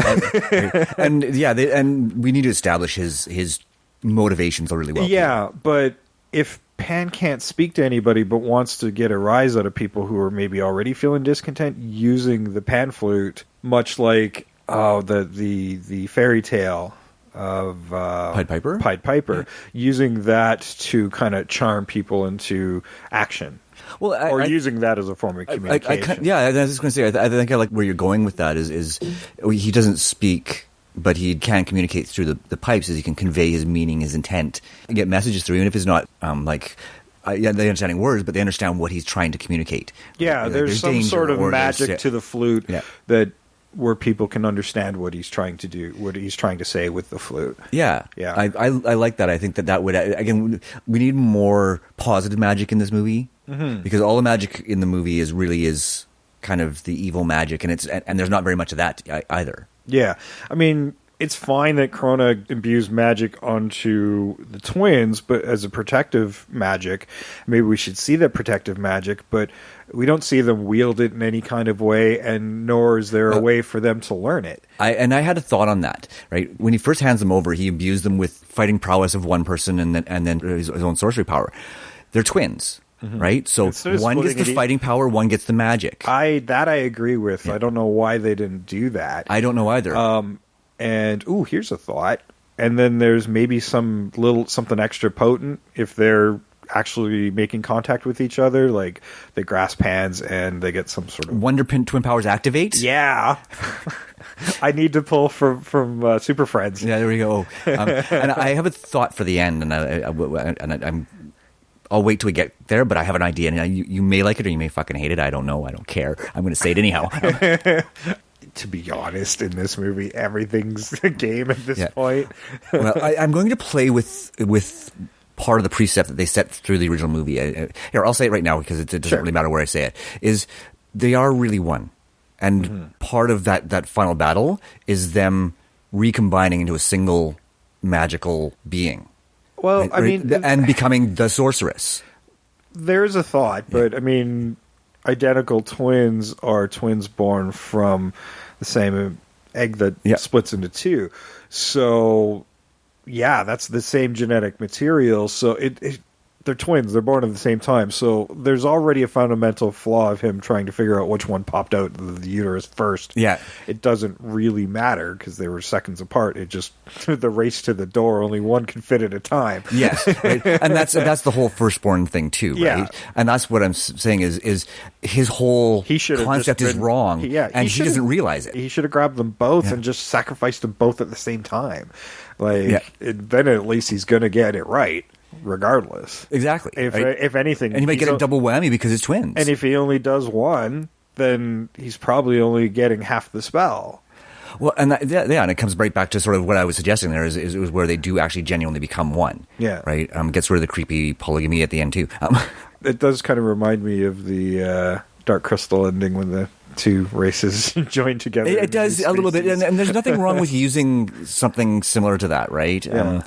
and we need to establish his motivations really well. Yeah, but if Pan can't speak to anybody but wants to get a rise out of people who are maybe already feeling discontent using the pan flute, much like the fairy tale of Pied Piper, using that to kind of charm people into action. Well, using that as a form of communication. I was just going to say, I think I like where you're going with that. Is he doesn't speak, but he can communicate through the pipes, as he can convey his meaning, his intent, and get messages through, even if it's not they understanding words, but they understand what he's trying to communicate. Yeah, there's some sort of magic to the flute that where people can understand what he's trying to do, what he's trying to say with the flute. Yeah. I like that. I think that would, again, we need more positive magic in this movie, because all the magic in the movie is kind of the evil magic, and there's not very much of that either. Yeah, I mean, it's fine that Krona imbues magic onto the twins, but as a protective magic, maybe we should see that protective magic, but we don't see them wield it in any kind of way, and nor is there a way for them to learn it. I had a thought on that, right? When he first hands them over, he imbues them with fighting prowess of one person and then his own sorcery power. They're twins. Right? So one gets the fighting power, one gets the magic. I agree with. Yeah. I don't know why they didn't do that. I don't know either. And here's a thought. And then there's maybe something extra potent if they're actually making contact with each other, like they grasp hands and they get some sort of Wonder Twin powers activate. Yeah. I need to pull from Super Friends. Yeah, there we go. And I have a thought for the end, and I'll wait till we get there, but I have an idea, and you may like it or you may fucking hate it. I don't know. I don't care. I'm going to say it anyhow. to be honest, in this movie, everything's a game at this point. Well, I'm going to play with part of the precept that they set through the original movie. Here, I'll say it right now because it doesn't really matter where I say it. Is they are really one, and part of that final battle is them recombining into a single magical being. Well, I mean, and becoming the sorceress. There's a thought, but I mean, identical twins are twins born from the same egg that splits into two. So, yeah, that's the same genetic material. So they're twins. They're born at the same time. So there's already a fundamental flaw of him trying to figure out which one popped out the uterus first. Yeah. It doesn't really matter because they were seconds apart. It just, the race to the door, only one can fit at a time. Yes. Right? And that's the whole firstborn thing too, right? Yeah. And that's what I'm saying is his whole concept is wrong, and he doesn't realize it. He should have grabbed them both and just sacrificed them both at the same time. Then at least he's going to get it right. Regardless, exactly. If anything, and he might get a double whammy because it's twins. And if he only does one, then he's probably only getting half the spell. Well, and and it comes right back to sort of what I was suggesting there is where they do actually genuinely become one. Yeah, right. Gets rid of the creepy polygamy at the end too. It does kind of remind me of the Dark Crystal ending when the two races join together. It does a little bit, and there's nothing wrong with using something similar to that, right? Yeah.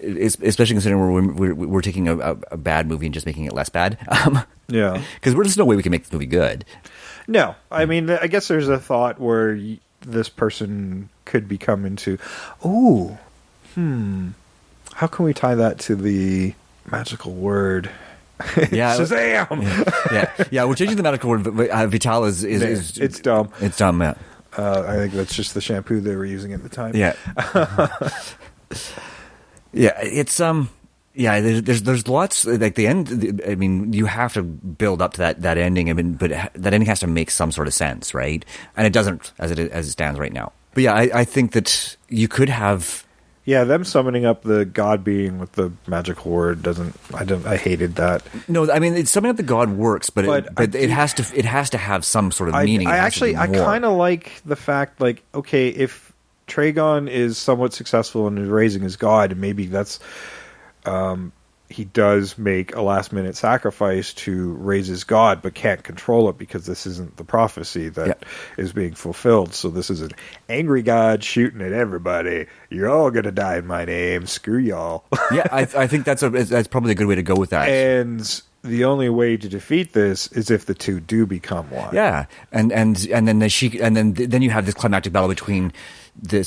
Especially considering we're taking a bad movie and just making it less bad. Yeah. Because there's no way we can make this movie good. No. I mean, I guess there's a thought where this person could become into, how can we tie that to the magical word? Yeah. Shazam! Yeah, we're changing the medical word, but Vital is it's dumb. It's dumb, yeah. I think that's just the shampoo they were using at the time. Yeah. Yeah, it's there's lots like the end. I mean, you have to build up to that ending. I mean, but that ending has to make some sort of sense, right? And it doesn't as it stands right now. But yeah, I think that you could have. Yeah, them summoning up the god being with the magical word doesn't. I hated that. No, I mean, summoning up the god works, but it has to have some sort of meaning. I kind of like the fact, like, okay, if Tragon is somewhat successful in raising his god, and maybe that's he does make a last minute sacrifice to raise his god, but can't control it because this isn't the prophecy that is being fulfilled. So this is an angry god shooting at everybody. You're all gonna die in my name. Screw y'all. Yeah, I think that's probably a good way to go with that. And the only way to defeat this is if the two do become one. Yeah, and then you have this climactic battle between the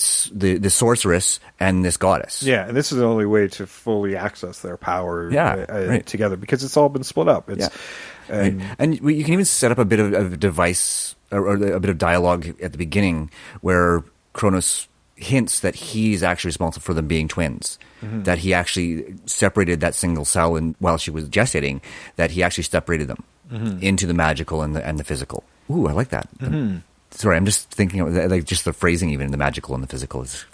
sorceress and this goddess. Yeah, and this is the only way to fully access their power together because it's all been split up. And you can even set up a bit of a device or a bit of dialogue at the beginning where Kronos hints that he's actually responsible for them being twins. Mm-hmm. That he actually separated that single cell while she was gestating, that he actually separated them into the magical and the physical. Ooh, I like that. Mm-hmm. Sorry, I'm just thinking of like just the phrasing, even the magical and the physical is.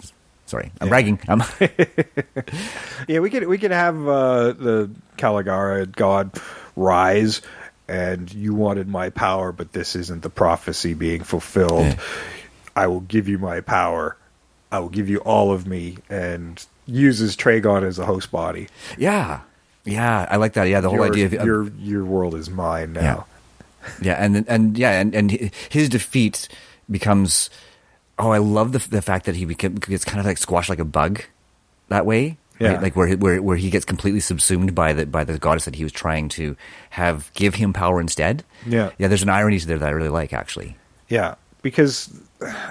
Sorry, I'm bragging. Yeah, we could have the Caligara god rise, and you wanted my power, but this isn't the prophecy being fulfilled. Yeah. I will give you my power. I will give you all of me, and uses Tragon as a host body. Yeah, I like that. Yeah, the whole idea of your world is mine now. Yeah. Yeah, and his defeat becomes. Oh, I love the fact that he gets kind of like squashed like a bug, that way. Yeah, right? Like where he gets completely subsumed by the goddess that he was trying to have give him power instead. Yeah. There's an irony there that I really like, actually. Yeah, because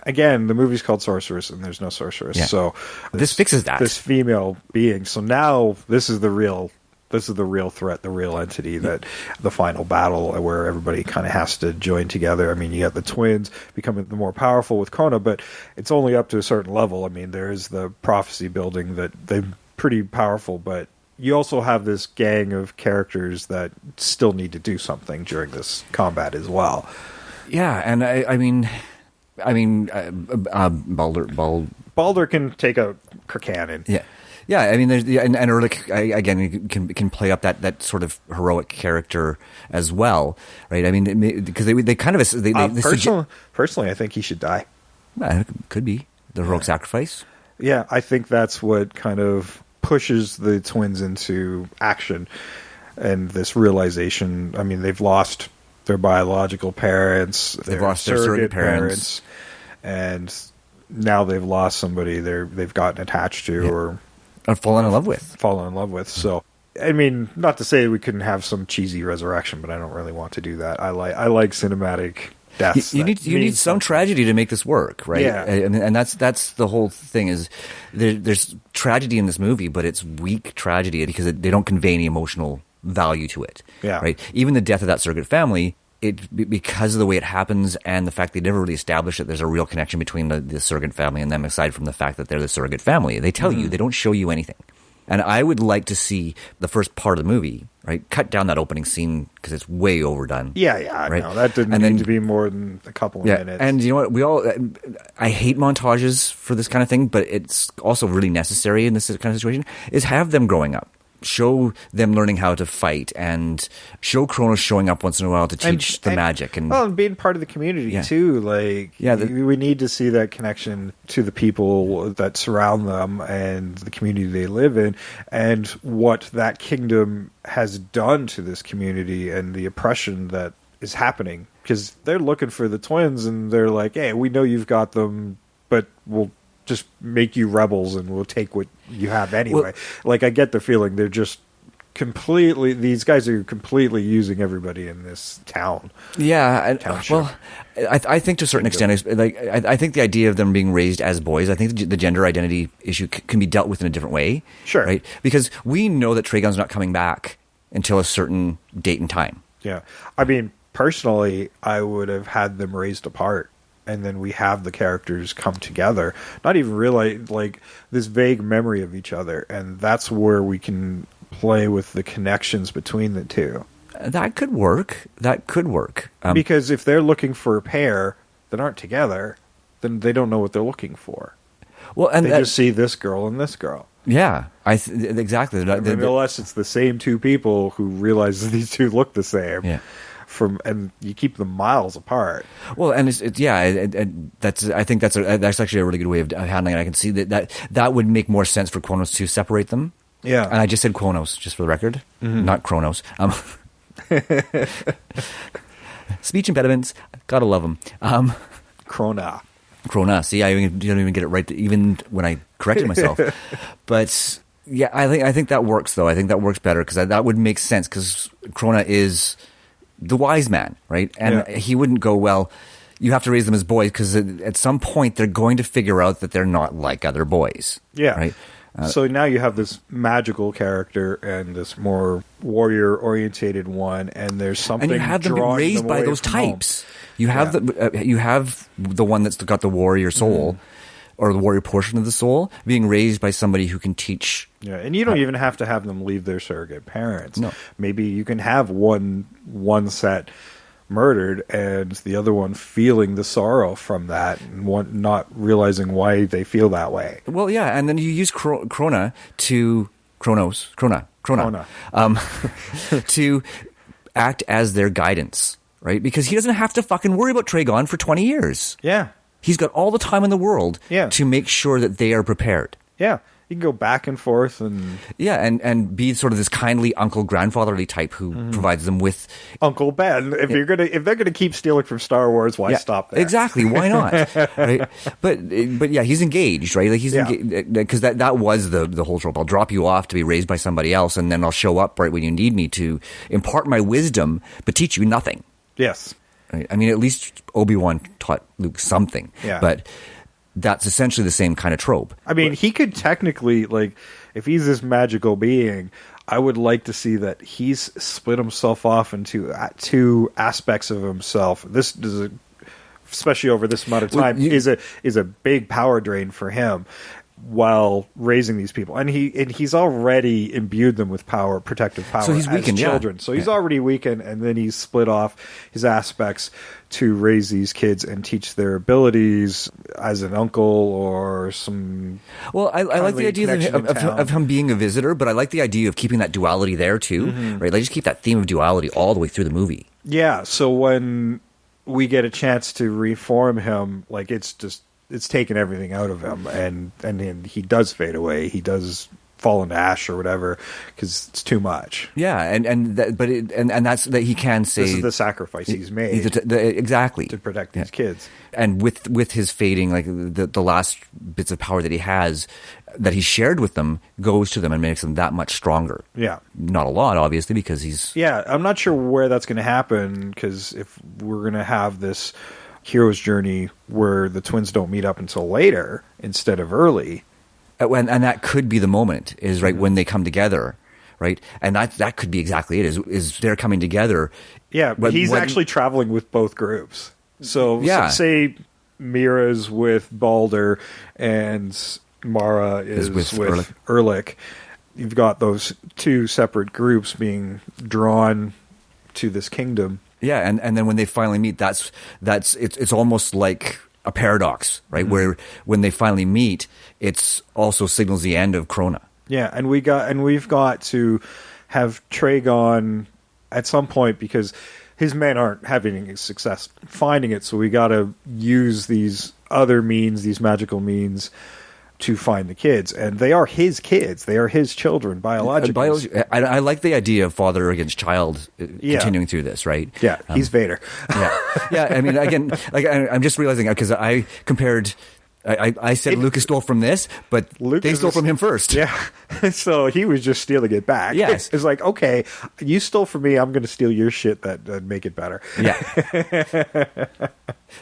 again, the movie's called Sorceress, and there's no sorceress. Yeah. So this fixes that. This female being. So now this is the real threat, the real entity, that the final battle where everybody kind of has to join together. I mean, you got the twins becoming the more powerful with Krona, but it's only up to a certain level. I mean, there's the prophecy building that they're pretty powerful, but you also have this gang of characters that still need to do something during this combat as well. Yeah, and I mean, Baldur can take a cannon. Yeah. Yeah, I mean, and Erlich again can play up that sort of heroic character as well, right? I mean, because they kind of personally, I think he should die. It could be the heroic sacrifice. Yeah, I think that's what kind of pushes the twins into action and this realization. I mean, they've lost their biological parents, they've lost their surrogate parents, and now they've lost somebody they've gotten attached to or fallen in love with. So, I mean, not to say we couldn't have some cheesy resurrection, but I don't really want to do that. I like cinematic deaths. You need some tragedy to make this work, right? Yeah. And that's the whole thing is there's tragedy in this movie, but it's weak tragedy because they don't convey any emotional value to it. Yeah. Right. Even the death of that surrogate family, because of the way it happens and the fact they never really established that there's a real connection between the surrogate family and them, aside from the fact that they're the surrogate family. They tell you, they don't show you anything. And I would like to see the first part of the movie, right, cut down that opening scene because it's way overdone. Yeah, right? No, that didn't need to be more than a couple of minutes. And you know what? I hate montages for this kind of thing, but it's also really necessary in this kind of situation, is have them growing up. Show them learning how to fight and show Kronos showing up once in a while to teach the magic. And being part of the community too. Like, we need to see that connection to the people that surround them and the community they live in and what that kingdom has done to this community and the oppression that is happening. Because they're looking for the twins and they're like, hey, we know you've got them, but we'll just make you rebels and we'll take what you have anyway. Like, I get the feeling they're just these guys are completely using everybody in this town. Yeah. Well, I think to a certain extent, I think the idea of them being raised as boys, I think the gender identity issue can be dealt with in a different way. Sure. Right? Because we know that Tragon's not coming back until a certain date and time. Yeah. I mean, personally, I would have had them raised apart. And then we have the characters come together, not even realize like this vague memory of each other, and that's where we can play with the connections between the two. That could work. Because if they're looking for a pair that aren't together, then they don't know what they're looking for. Well, and they just see this girl and this girl. Yeah, exactly. Unless it's the same two people who realize these two look the same. Yeah. And you keep them miles apart. Well, and I think that's actually a really good way of handling it. I can see that would make more sense for Kronos to separate them. Yeah, and I just said Kronos just for the record, not Kronos. Speech impediments, gotta love them. Krona. See, I don't even get it right even when I corrected myself. But yeah, I think that works though. I think that works better because that would make sense because Krona is the wise man, right? And he wouldn't go, well, you have to raise them as boys because at some point they're going to figure out that they're not like other boys. Yeah. Right? So now you have this magical character and this more warrior-orientated one, and there's something. And you have them be raised by those types. You have the one that's got the warrior soul, or the warrior portion of the soul, being raised by somebody who can teach. Yeah, and you don't even have to have them leave their surrogate parents. No. Maybe you can have one set murdered and the other one feeling the sorrow from that and one not realizing why they feel that way. Well, yeah, and then you use Krona to act as their guidance, right? Because he doesn't have to fucking worry about Tragon for 20 years. Yeah. He's got all the time in the world to make sure that they are prepared. Yeah. You can go back and forth and... Yeah, and be sort of this kindly uncle grandfatherly type who provides them with... Uncle Ben. If they're gonna keep stealing from Star Wars, why stop there? Exactly, why not? Right? But yeah, he's engaged, right? Like he's engaged because that was the whole trope. I'll drop you off to be raised by somebody else, and then I'll show up right when you need me to impart my wisdom, but teach you nothing. Yes. Right? I mean, at least Obi-Wan taught Luke something. Yeah. But that's essentially the same kind of trope. I mean, he could technically, like, if he's this magical being, I would like to see that he's split himself off into two aspects of himself. This is, especially over this amount of time, is a big power drain for him while raising these people. And he's already imbued them with power, protective power, so he's weakened, as children. Yeah. So he's already weakened, and then he's split off his aspects to raise these kids and teach their abilities as an uncle or some... Well, I like the idea of him being a visitor, but I like the idea of keeping that duality there too, right? Like just keep that theme of duality all the way through the movie. Yeah, so when we get a chance to reform him, like it's just it's taken everything out of him, and then he does fade away. He does fall into ash or whatever because it's too much. Yeah, and that's that he can say this is the sacrifice he's made exactly to protect these kids. And with his fading, like the last bits of power that he has, that he shared with them, goes to them and makes them that much stronger. Yeah, not a lot, obviously, because he's I'm not sure where that's going to happen, because if we're going to have this hero's journey where the twins don't meet up until later instead of early. And that could be the moment, is right when they come together, right? And that could be exactly it. Is they're coming together? Yeah, but he's actually traveling with both groups. So say Mira's with Balder and Mara is with Erlich. You've got those two separate groups being drawn to this kingdom. Yeah, and then when they finally meet, it's almost like a paradox, right? Mm-hmm. Where when they finally meet, it's also signals the end of Krona. Yeah, and we've got to have Tragon at some point, because his men aren't having any success finding it, so we got to use these other means, these magical means, to find the kids. And they are his kids. They are his children, biologically. I like the idea of father against child continuing through this, right? Yeah, he's Vader. Yeah. I mean, again, like I'm just realizing, because I compared... I said Lucas stole from this, but they stole from him first. Yeah. So he was just stealing it back. Yes. It's like, okay, you stole from me, I'm going to steal your shit that make it better. Yeah.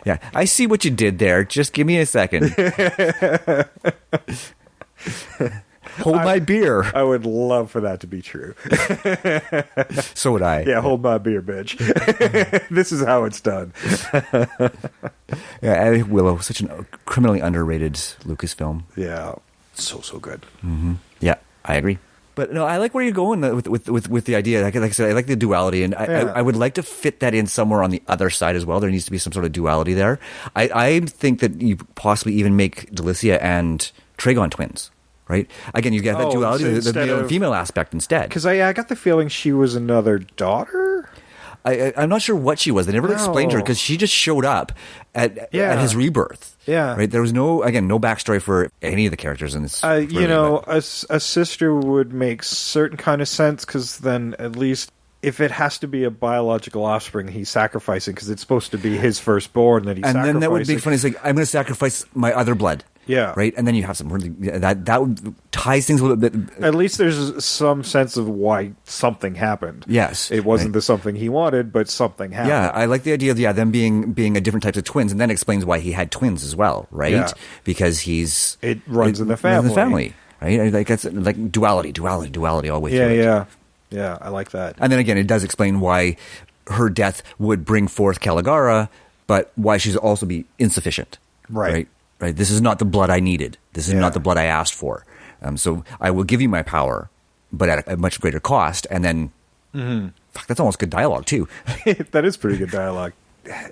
Yeah. I see what you did there. Just give me a second. Hold my beer. I would love for that to be true. So would I. Yeah, hold my beer, bitch. This is how it's done. Yeah, Willow, such a criminally underrated Lucas film. Yeah, so good. Mm-hmm. Yeah, I agree. But no, I like where you're going with the idea. Like I said, I like the duality, and I would like to fit that in somewhere on the other side as well. There needs to be some sort of duality there. I think that you possibly even make Delicia and Tragon twins. Right? Again, you get that duality, the male and female aspect instead. Because I got the feeling she was another daughter? I'm not sure what she was. They never explained her, because she just showed up at his rebirth. Yeah. Right? There was no backstory for any of the characters in this. A sister would make certain kind of sense, because then at least if it has to be a biological offspring he's sacrificing, because it's supposed to be his firstborn that he's sacrificing. And then that would be funny. It's like, I'm going to sacrifice my other blood. Yeah. Right? And then you have some really... That would ties things a little bit... At least there's some sense of why something happened. Yes. It wasn't the something he wanted, but something happened. Yeah, I like the idea of them being a different types of twins, and then explains why he had twins as well, right? Yeah. Because it runs in the family. Right? Like, it's like duality all the way through it. Yeah, I like that. And then again, it does explain why her death would bring forth Caligara, but why she's also be insufficient. Right? This is not the blood I needed. This is not the blood I asked for. So I will give you my power, but at a much greater cost. And then, fuck, that's almost good dialogue too. That is pretty good dialogue.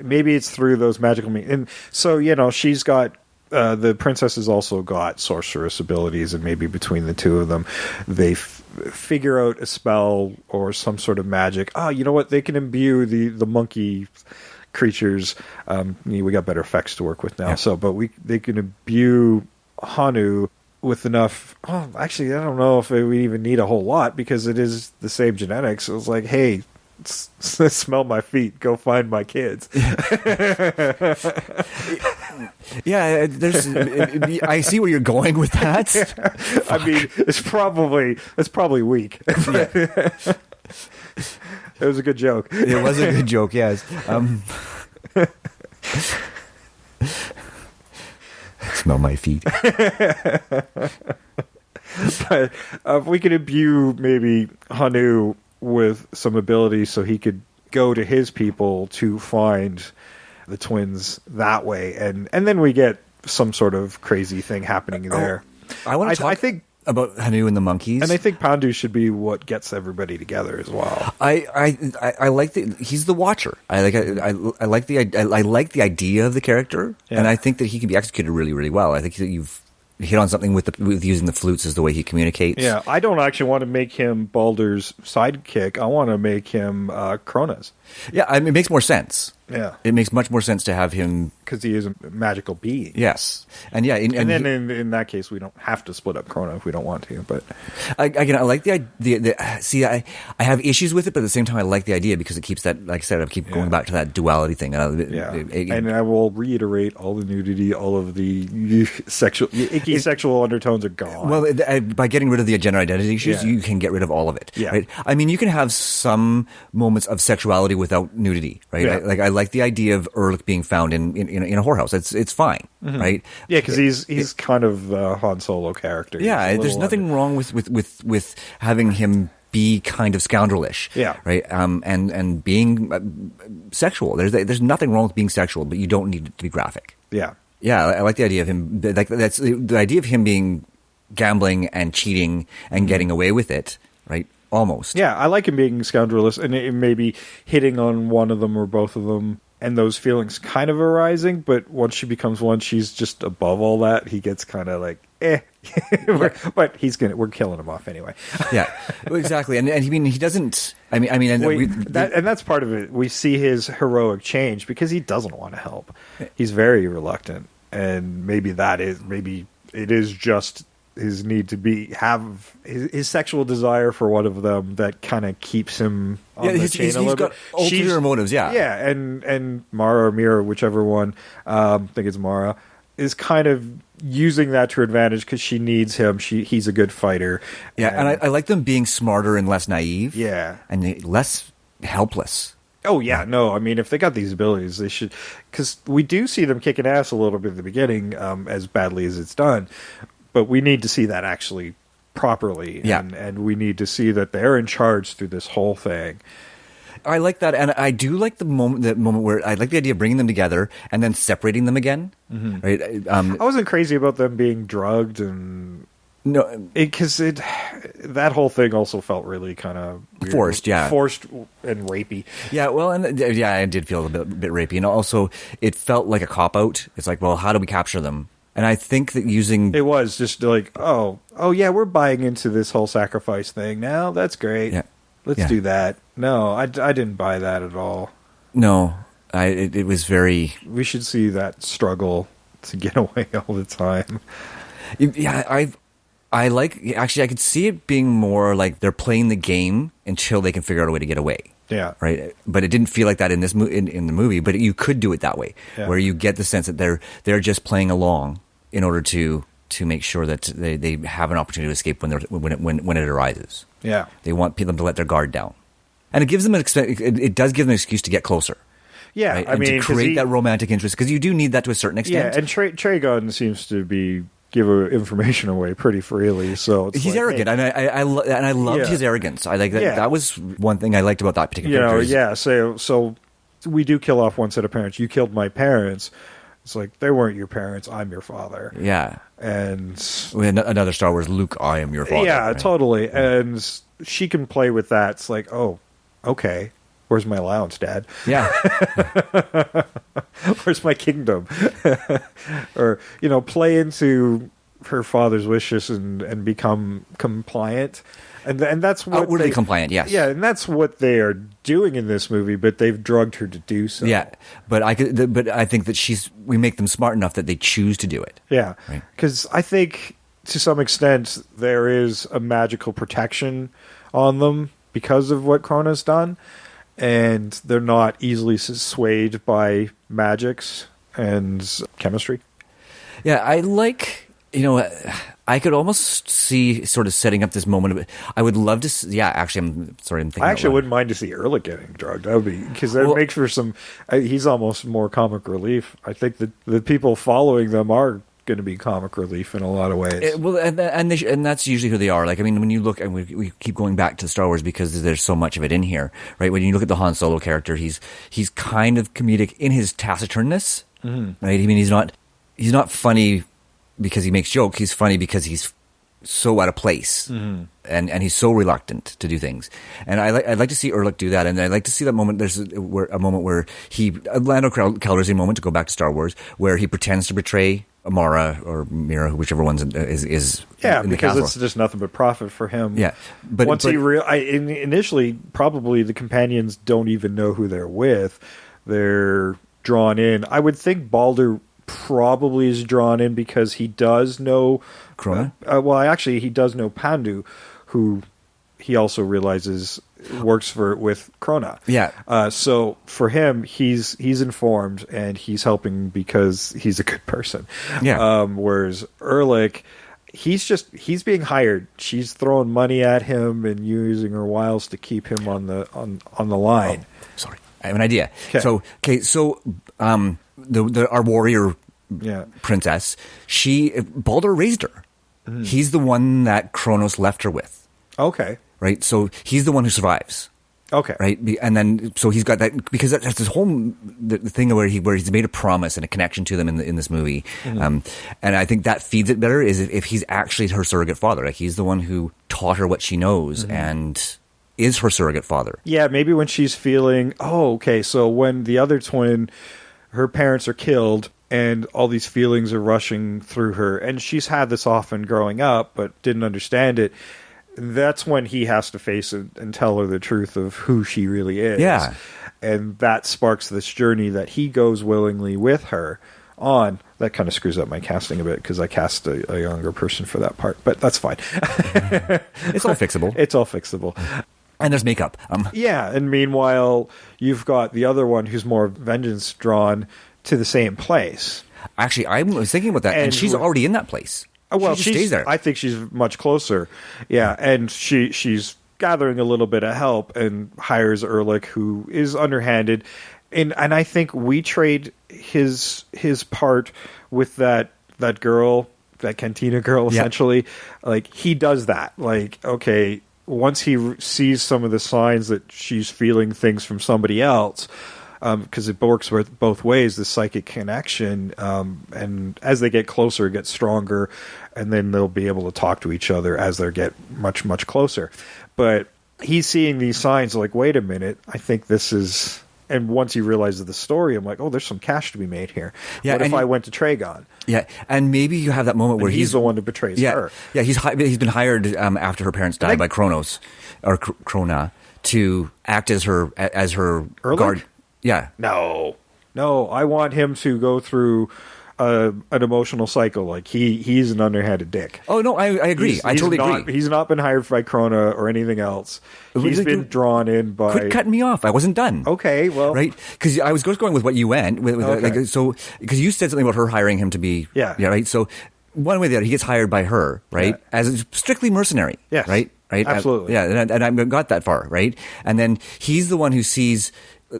Maybe it's through those magical means. And so, she's got, the princess has also got sorceress abilities, and maybe between the two of them, they figure out a spell or some sort of magic. You know what? They can imbue the monkey creatures. We got better effects to work with now. Yeah. But they can imbue Hanu with enough. Oh, actually, I don't know if we even need a whole lot, because it is the same genetics. It was like, hey, smell my feet. Go find my kids. Yeah, I see where you're going with that. I mean, it's probably weak. Yeah. It was a good joke. It was a good joke, yes. Smell my feet. But we could imbue maybe Hanu with some abilities so he could go to his people to find the twins that way, and then we get some sort of crazy thing happening there. I want to talk. I think about Hanu and the monkeys, and I think Pandu should be what gets everybody together as well. I like he's the watcher. I like the idea of the character, and I think that he can be executed really, really well. I think that you've hit on something with using the flutes as the way he communicates. Yeah, I don't actually want to make him Baldur's sidekick. I want to make him Krona's. Yeah, I mean, it makes more sense. Yeah. It makes much more sense to have him... Because he is a magical being. Yes. And yeah... And then in that case, we don't have to split up Krona if we don't want to, but... Again, I like the idea... See, I have issues with it, but at the same time, I like the idea because it keeps that... Like I said, I keep going back to that duality thing. And I will reiterate, all the nudity, all of the icky sexual undertones are gone. Well, by getting rid of the gender identity issues, you can get rid of all of it. Yeah. Right? I mean, you can have some moments of sexuality without nudity, right? Yeah. I like the idea of Ehrlich being found in a whorehouse. It's fine, right? Yeah, because he's kind of the Han Solo character. Yeah, there's nothing wrong with having him be kind of scoundrelish. Yeah. Right. And being sexual. There's nothing wrong with being sexual, but you don't need it to be graphic. Yeah. Yeah, I like the idea of him. Like that's the idea of him being gambling and cheating and getting away with it. Right. Almost. Yeah, I like him being scoundrelous and it maybe hitting on one of them or both of them, and those feelings kind of arising. But once she becomes one, she's just above all that. He gets kind of like, but we're killing him off anyway. Yeah, exactly. And I mean, he doesn't. And that's part of it. We see his heroic change because he doesn't want to help. He's very reluctant, and maybe it is just his need to have his sexual desire for one of them that kind of keeps him on the chain a little bit. Ulterior motives, yeah, and Mara or Mira, whichever one, I think it's Mara, is kind of using that to her advantage because she needs him. He's a good fighter. Yeah, and I like them being smarter and less naive. Yeah, and less helpless. Oh, yeah, no, I mean, if they got these abilities, they should... Because we do see them kicking ass a little bit at the beginning, as badly as it's done. But we need to see that actually properly. Yeah. And we need to see that they're in charge through this whole thing. I like that, and I do like the moment where I like the idea of bringing them together and then separating them again. Mm-hmm. Right? I wasn't crazy about them being drugged and... No, because that whole thing also felt really kind of forced, forced and rapey. Yeah, well, and I did feel a bit rapey, and also it felt like a cop out. It's like, well, how do we capture them? And I think that it was just like, oh yeah, we're buying into this whole sacrifice thing now. That's great. Yeah. Let's do that. No, I didn't buy that at all. No, it was very. We should see that struggle to get away all the time. Yeah, I like, actually, I could see it being more like they're playing the game until they can figure out a way to get away. Yeah. Right. But it didn't feel like that in this in the movie. But you could do it that way, where you get the sense that they're just playing along in order to make sure that they have an opportunity to escape when it arises. Yeah. They want them to let their guard down, and it gives them it does give them an excuse to get closer. Yeah, right? I mean, to create that romantic interest, because you do need that to a certain extent. Yeah, and Tragon seems to give information away pretty freely, so he's arrogant, and I loved his arrogance. I like that. Yeah. That was one thing I liked about that particular character. So we do kill off one set of parents. You killed my parents. It's like, they weren't your parents. I'm your father. Yeah, and another Star Wars, Luke, I am your father. Yeah, right? totally. And she can play with that. It's like, oh, okay. Where's my allowance, Dad? Yeah. Where's my kingdom? Or, play into her father's wishes and become compliant. And that's what outwardly compliant, yes. Yeah, and that's what they are doing in this movie, but they've drugged her to do so. Yeah, but I think that we make them smart enough that they choose to do it. Yeah, because I think to some extent there is a magical protection on them because of what Krona's done. And they're not easily swayed by magics and chemistry. Yeah, I like, I could almost see sort of setting up this moment of, I would love to see, actually, I'm thinking. I actually wouldn't mind to see Ehrlich getting drugged. That would be, because that makes for some, he's almost more comic relief. I think that the people following them are going to be comic relief in a lot of ways. And that's usually who they are. Like, I mean, when you look, and we keep going back to Star Wars because there's so much of it in here, right? When you look at the Han Solo character, he's kind of comedic in his taciturnness, right? I mean, he's not funny because he makes jokes. He's funny because he's so out of place, and he's so reluctant to do things. And I'd like to see Ehrlich do that, and I'd like to see that moment. There's a moment where Lando Calrissian moment, to go back to Star Wars, where he pretends to betray Amara or Mira, whichever one is yeah, in the because castle. it's just nothing but profit for him. Yeah, but initially, probably the companions don't even know who they're with. they're drawn in. I would think Balder probably is drawn in because he does know Krona. Actually, he does know Pandu, who he also realizes works with Krona. Yeah. So for him, he's informed and he's helping because he's a good person. Yeah. Whereas Erlich, he's being hired. She's throwing money at him and using her wiles to keep him on the line. Oh, sorry, I have an idea. Okay. So our warrior princess, Balder raised her. Mm. He's the one that Kronos left her with. Okay. Right? So he's the one who survives. Okay. Right? And then, so he's got that, because that's this whole the thing where he's made a promise and a connection to them in this movie. Mm-hmm. And I think that feeds it better is if he's actually her surrogate father. Like, he's the one who taught her what she knows and is her surrogate father. Yeah, maybe when she's feeling, so when the other twin, her parents are killed, and all these feelings are rushing through her, and she's had this often growing up, but didn't understand it. That's when he has to face it and tell her the truth of who she really is. Yeah. And that sparks this journey that he goes willingly with her on. That kind of screws up my casting a bit because I cast a younger person for that part, but that's fine. It's all fixable. It's all fixable. And there's makeup. Yeah, and meanwhile, you've got the other one who's more vengeance drawn to the same place. Actually, I was thinking about that, and she's already in that place. Well, she just stays there. I think she's much closer. Yeah, and she's gathering a little bit of help and hires Erlich, who is underhanded. And I think we trade his part with that girl, that Cantina girl, essentially. Like, he does that. Like, okay, once he sees some of the signs that she's feeling things from somebody else, because it works both ways, the psychic connection, and as they get closer, it gets stronger, and then they'll be able to talk to each other as they get much, much closer. But he's seeing these signs like, wait a minute, I think this is... And once he realizes the story, I'm like, oh, there's some cash to be made here. Yeah, what if I went to Tragon? Yeah, and maybe you have that moment where he's the one who betrays her. Yeah, he's been hired after her parents died by Kronos, or Krona, to act as her Erlich? guard. Yeah. No, I want him to go through an emotional cycle. Like, he's an underhanded dick. Oh, no, I agree. I totally agree. He's not been hired by Krona or anything else. He's been drawn in by... Quit cutting me off. I wasn't done. Okay, well... Right? Because I was just going with what you went. Okay. Because you said something about her hiring him to be... Yeah. Yeah, right? So, one way or the other, he gets hired by her, right? Yeah. As strictly mercenary. Yes. Right? Absolutely. And I got that far, right? And then he's the one who sees...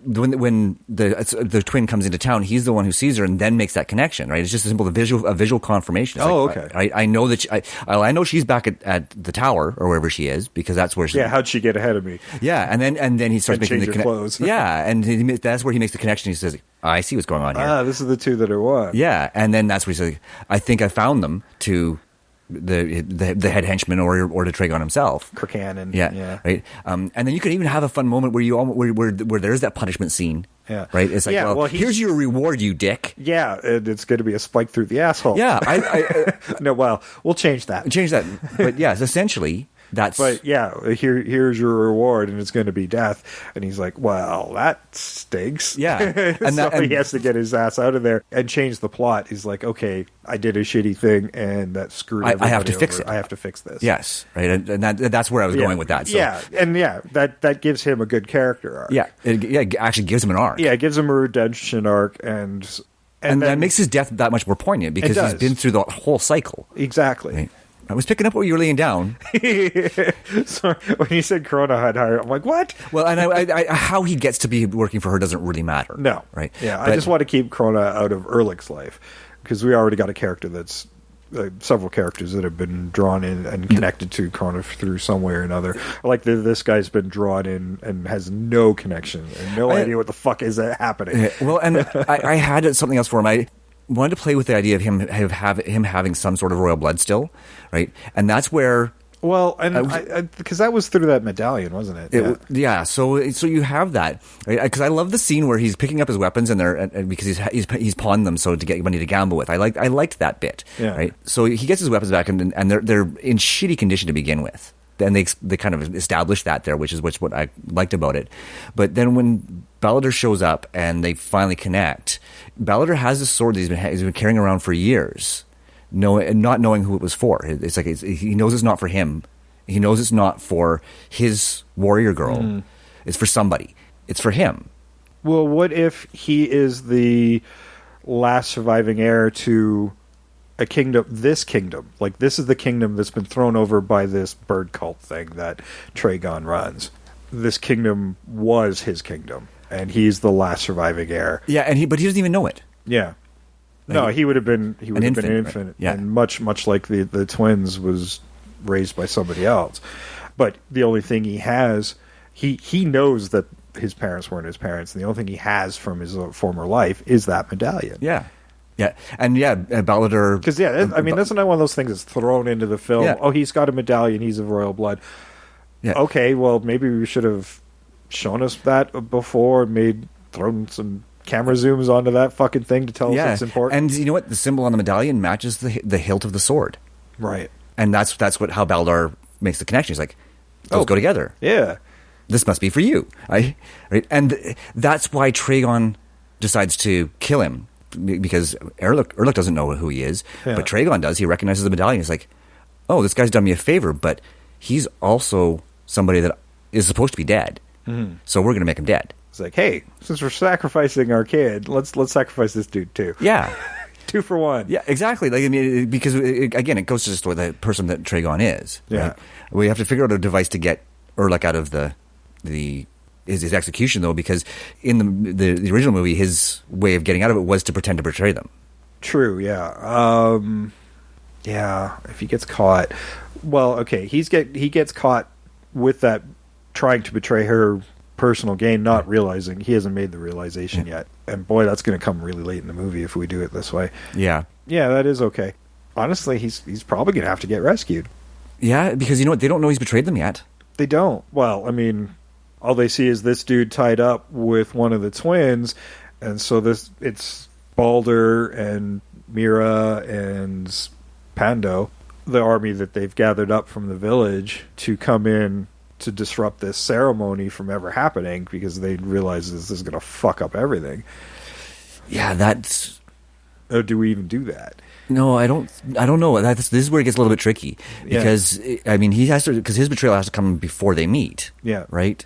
When the twin comes into town, he's the one who sees her and then makes that connection, right? It's just a simple visual confirmation. It's okay. I know that I know she's back at the tower or wherever she is, because that's where she... Yeah, how'd she get ahead of me? Yeah, and then he starts making the connection. Yeah, and that's where he makes the connection. He says, I see what's going on here. This is the two that are one. Yeah, and then that's where he says, I think I found them to... The head henchman or to Tragon himself, Krakan, yeah, right. And then you could even have a fun moment where where there's that punishment scene, right? It's like, well here's your reward, you dick. Yeah, and it's going to be a spike through the asshole. Yeah, no, well, we'll change that. But yes, essentially. But yeah, here's your reward, and it's going to be death. And he's like, well, that stinks. Yeah. And he has to get his ass out of there and change the plot. He's like, okay, I did a shitty thing, and that screwed everybody I have to over. fix it. I have to fix this. Yes, right. And that's where I was going with that. So. Yeah, and that gives him a good character arc. Yeah, it actually gives him an arc. Yeah, it gives him a redemption arc, and then, that makes his death that much more poignant because he's been through the whole cycle. Exactly. Right? I was picking up what you were laying down. Sorry, when you said Krona had hired, I'm like, what? Well, and I how he gets to be working for her doesn't really matter. No. Right? Yeah, I just want to keep Krona out of Erlich's life because we already got a character that's several characters that have been drawn in and connected to Krona through some way or another. Like this guy's been drawn in and has no connection and no idea what the fuck is happening. Well, and I had something else for him. I wanted to play with the idea of him having some sort of royal blood still, right? And that's where... Well, and because that was through that medallion, wasn't it? Yeah. So you have that, right? Because I love the scene where he's picking up his weapons and because he's pawned them so to get money to gamble with. I liked that bit, right? So he gets his weapons back and they're in shitty condition to begin with, and they kind of established that there, which is what I liked about it. But then when Balladar shows up and they finally connect, Balladar has a sword that he's been carrying around for years, not knowing who it was for. It's like he knows it's not for him. He knows it's not for his warrior girl. It's for somebody. It's for him. Well, what if he is the last surviving heir to a kingdom? This kingdom, like this is the kingdom that's been thrown over by this bird cult thing that Tragon runs. This kingdom was his kingdom, and he's the last surviving heir. Yeah, but he doesn't even know it. Yeah. No, he would have been an infant, right? Yeah. And much like the twins was raised by somebody else. But the only thing he has, he knows that his parents weren't his parents, and the only thing he has from his former life is that medallion. Yeah. Yeah, and Balladar... Because, I mean, that's not one of those things that's thrown into the film. Yeah. Oh, he's got a medallion, he's of royal blood. Yeah. Okay, well, maybe we should have shown us that before, thrown some camera zooms onto that fucking thing to tell us it's important. And you know what? The symbol on the medallion matches the hilt of the sword. Right. And that's how Balladar makes the connection. He's like, those go together. Yeah. This must be for you. Right? And that's why Tragon decides to kill him, because Erlich doesn't know who he is, but Tragon does. He recognizes the medallion. He's like, oh, this guy's done me a favor, but he's also somebody that is supposed to be dead. Mm-hmm. So we're going to make him dead. It's like, hey, since we're sacrificing our kid, let's sacrifice this dude too. Yeah. 2 for 1. Yeah, exactly. Like, I mean, because again, it goes to just the person that Tragon is. Yeah. Right? We have to figure out a device to get Erlich out of his execution, though, because in the original movie, his way of getting out of it was to pretend to betray them. True. Yeah. Yeah. If he gets caught, well, okay, he gets caught with that trying to betray her personal gain, not realizing he hasn't made the realization yet. And boy, that's going to come really late in the movie if we do it this way. Yeah. Yeah, that is okay. Honestly, he's probably going to have to get rescued. Yeah, because you know what? They don't know he's betrayed them yet. They don't. Well, I mean, all they see is this dude tied up with one of the twins, and so it's Balder and Mira and Pando, the army that they've gathered up from the village to come in to disrupt this ceremony from ever happening, because they realize this is going to fuck up everything. Yeah, that's... Or do we even do that? No, I don't know. This is where it gets a little bit tricky, because I mean, he has to, because his betrayal has to come before they meet. Yeah. Right,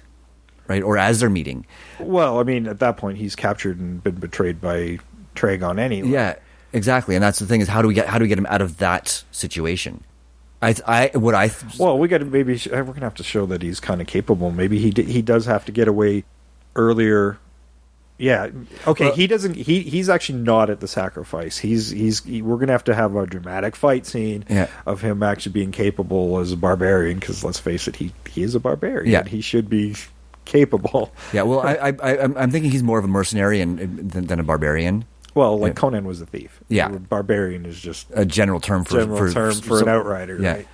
or as they're meeting. Well, I mean, at that point, he's captured and been betrayed by Tragon anyway. Yeah, exactly. And that's the thing, is how do we get him out of that situation? Well, we got to we're gonna have to show that he's kind of capable. Maybe he does have to get away earlier. Yeah. Okay. Well, he doesn't. He's actually not at the sacrifice. We're gonna have to have a dramatic fight scene of him actually being capable as a barbarian. Because let's face it, he is a barbarian. Yeah. He should be capable. Yeah. Well, I'm thinking he's more of a mercenary than a barbarian. Well, like Conan was a thief. Yeah. Barbarian is just a general term for an outrider. Yeah. Right?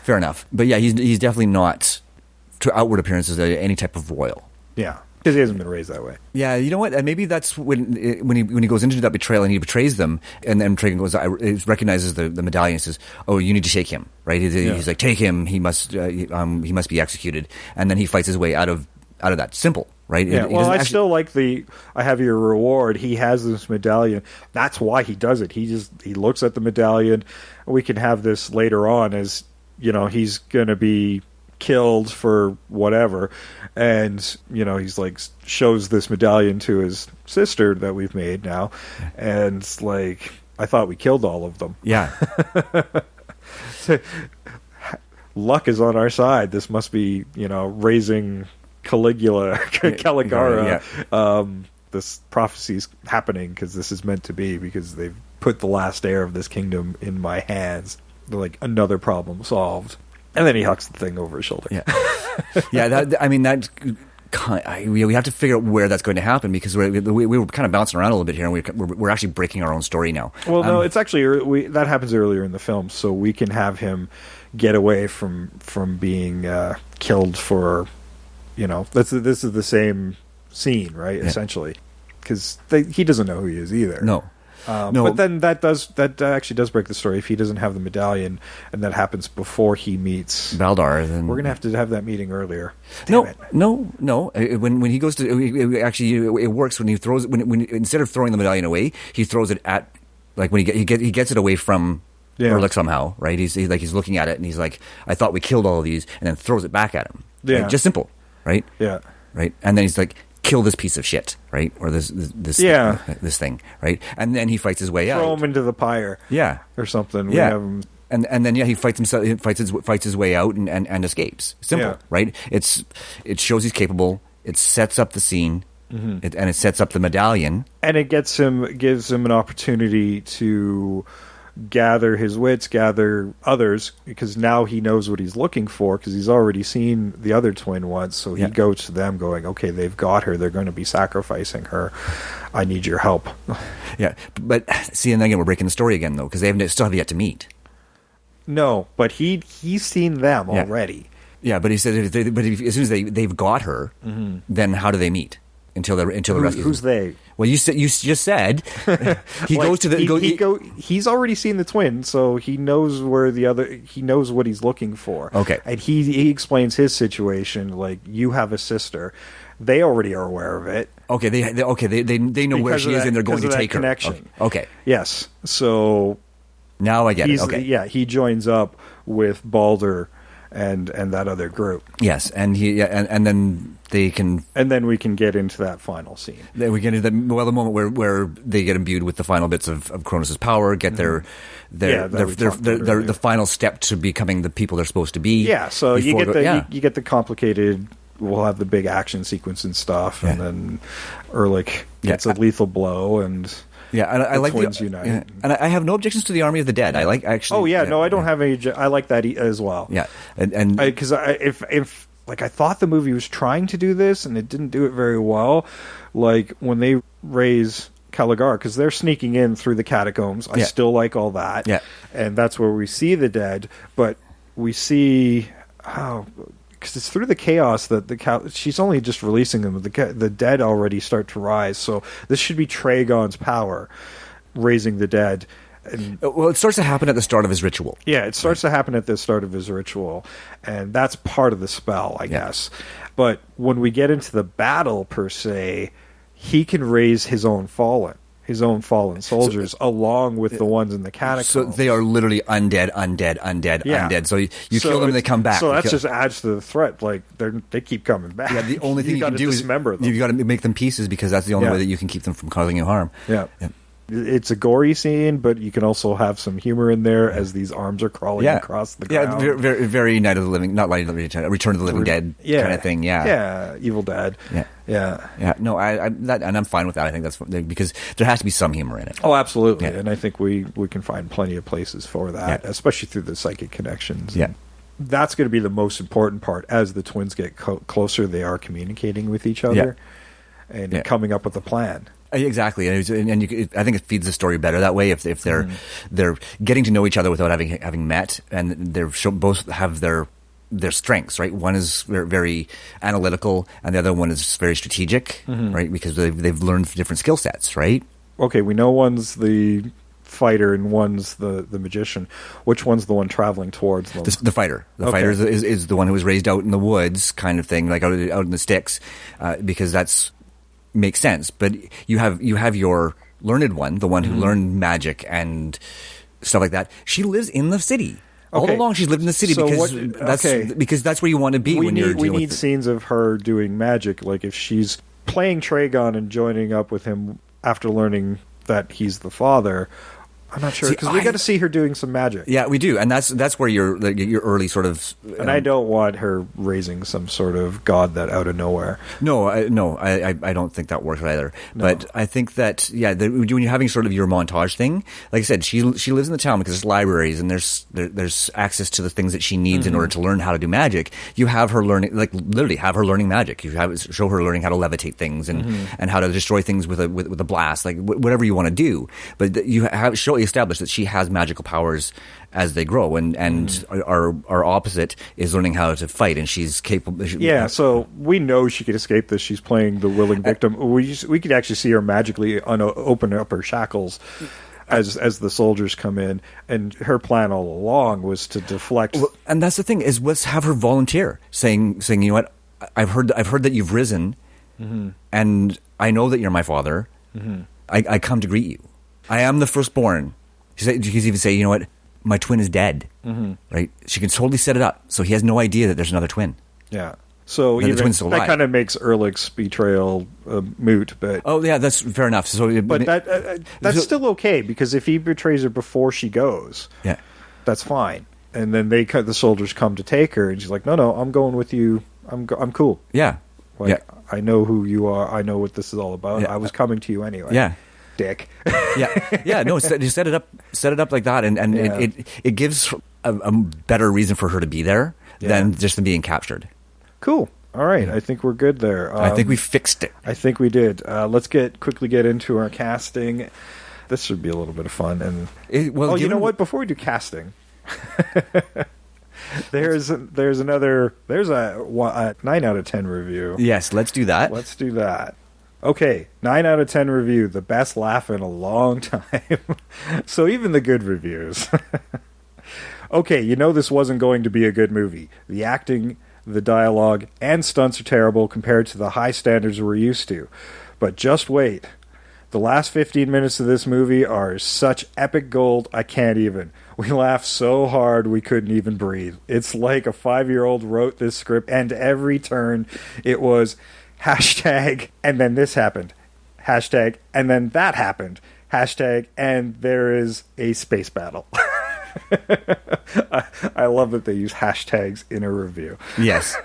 Fair enough. But yeah, he's definitely not, to outward appearances, any type of royal. Yeah. Because he hasn't been raised that way. Yeah, you know what? Maybe that's when he goes into that betrayal and he betrays them, and then Tragon recognizes the medallion and says, "Oh, you need to take him." Right? He's like, "Take him. He must be executed." And then he fights his way out of that. Simple, right? Yeah. I still like I have your reward. He has this medallion. That's why he does it. He looks at the medallion. We can have this later on as, you know, he's going to be killed for whatever, and you know, he's like, shows this medallion to his sister that we've made now, and it's like, I thought we killed all of them. Yeah. Luck is on our side. This must be, you know, raising Caligula. This prophecy's happening because this is meant to be, because they've put the last heir of this kingdom in my hands. They're like, another problem solved. And then he hucks the thing over his shoulder. Yeah, yeah. We have to figure out where that's going to happen, because we were kind of bouncing around a little bit here, and we're actually breaking our own story now. Well, no, it's actually that happens earlier in the film, so we can have him get away from being killed for, you know, this is the same scene, right? Yeah. Essentially, because he doesn't know who he is either. No. No. But then that actually does break the story. If he doesn't have the medallion, and that happens before he meets Baldar, then we're going to have that meeting earlier. No. When he goes to actually, it works when he throws when instead of throwing the medallion away, he throws it at like when he gets it away from Erlich somehow, right? He's looking at it and he's like, I thought we killed all of these, and then throws it back at him. Yeah, right? Just simple, right? Yeah, right. And then he's like, kill this piece of shit, right? Or this thing, right? And then he fights his way out. Throw him into the pyre, or something. We have him. And then he fights himself. He fights his way out and escapes. Simple, right? It shows he's capable. It sets up the scene, and it sets up the medallion, and it gives him an opportunity to gather his wits, gather others, because now he knows what he's looking for, because he's already seen the other twin once. So he goes to them, going, "Okay, they've got her. They're going to be sacrificing her. I need your help." Yeah, but see, and then again, we're breaking the story again, though, because they still have yet to meet. No, but he's seen them already. Yeah, but he said, as soon as they've got her, then how do they meet? Until the rescue. Who's they? Well, you just said he goes to the. He's already seen the twin, so he knows where the other. He knows what he's looking for. Okay, and he explains his situation. Like, you have a sister. They already are aware of it. Okay, they know where she is, and they're going to take her. Connection. Okay. Yes. So now I get it. Okay. Yeah, he joins up with Balder and that other group. Yes, and and then they can, and then we can get into that final scene. Then we get into the moment where they get imbued with the final bits of Cronus' power, get their the final step to becoming the people they're supposed to be. Yeah, so you get the complicated. We'll have the big action sequence and stuff, and then Erlich gets a lethal blow, and I like twins unite. Yeah. And I have no objections to the Army of the Dead. I like actually. Oh yeah, no, I don't have any. I like that as well. Yeah, and because if like I thought the movie was trying to do this and it didn't do it very well, like when they raise Caligar, because they're sneaking in through the catacombs. I still like all that. Yeah, and that's where we see the dead, but we see because it's through the chaos that she's only just releasing them. The dead already start to rise. So this should be Tragon's power, raising the dead. And, well, it starts to happen at the start of his ritual. Yeah, it starts to happen at the start of his ritual, and that's part of the spell, I guess. But when we get into the battle, per se, he can raise his own fallen soldiers along with the ones in the catacombs. So they are literally undead. So you kill them, they come back. So that just adds to the threat. Like they keep coming back. Yeah, the only thing you can do is dismember them. You've got to make them pieces, because that's the only way that you can keep them from causing you harm. Yeah. It's a gory scene, but you can also have some humor in there as these arms are crawling across the ground. Yeah, very, very Night of the Living, not Night of the Living, Return of the Living Dead kind of thing. Yeah, Evil Dead. Yeah. No, and I'm fine with that. I think that's because there has to be some humor in it. Oh, absolutely. Yeah. And I think we can find plenty of places for that, especially through the psychic connections. Yeah. That's going to be the most important part. As the twins get closer, they are communicating with each other and coming up with a plan. Exactly, and I think it feeds the story better that way. If they're getting to know each other without having met, and they're both have their strengths, right? One is very analytical, and the other one is very strategic, right? Because they've learned different skill sets, right? Okay, we know one's the fighter and one's the magician. Which one's the one traveling towards them? The fighter. The fighter is the one who was raised out in the woods, kind of thing, like out in the sticks, because that's. Makes sense, but you have your learned one, the one who learned magic and stuff like that. She lives in the city. All along, she's lived in the city because that's where you want to be when you're dealing with. We need scenes of her doing magic, like if she's playing Tragon and joining up with him after learning that he's the father. I'm not sure, because we got to see her doing some magic. Yeah, we do, and that's where your early sort of. And I don't want her raising some sort of god that out of nowhere. No, I don't think that works either. No. But I think that when you're having sort of your montage thing, like I said, she lives in the town because there's libraries and there's access to the things that she needs in order to learn how to do magic. You have her learning, like literally have her learning magic. You show her learning how to levitate things and how to destroy things with a blast, like whatever you want to do. But you already established that she has magical powers as they grow, and our opposite is learning how to fight, and she's capable. So we know she could escape this. She's playing the willing victim. We could actually see her magically open up her shackles as the soldiers come in, and her plan all along was to deflect. Well, and that's the thing is, let's have her volunteer, saying, you know what, I've heard that you've risen, and I know that you're my father. I come to greet you. I am the firstborn. She could even say, you know what, my twin is dead. Right? She can totally set it up so he has no idea that there's another twin. Yeah. So the twin's still alive. That kind of makes Ehrlich's betrayal moot, but that's fair enough. So, but that's still okay, because if he betrays her before she goes, that's fine. And then the soldiers come to take her, and she's like, "No, I'm going with you. I'm cool. Yeah, I know who you are. I know what this is all about. I was coming to you anyway. Yeah, dick. No, just set it up like that, and it gives a better reason for her to be there than just them being captured. Cool. All right. I think we're good there. I think we fixed it. I think we did. Let's quickly get into our casting. This should be a little bit of fun. And you know what? Before we do casting, there's a 9 out of 10 review. Yes, let's do that. Let's do that. Okay, 9 out of 10 review. The best laugh in a long time. So even the good reviews. Okay, you know this wasn't going to be a good movie. The acting, the dialogue, and stunts are terrible compared to the high standards we're used to. But just wait. The last 15 minutes of this movie are such epic gold, I can't even. We laughed so hard we couldn't even breathe. It's like a 5-year-old wrote this script, and every turn it was hashtag, and then this happened. Hashtag, and then that happened. Hashtag, and there is a space battle. I love that they use hashtags in a review. Yes.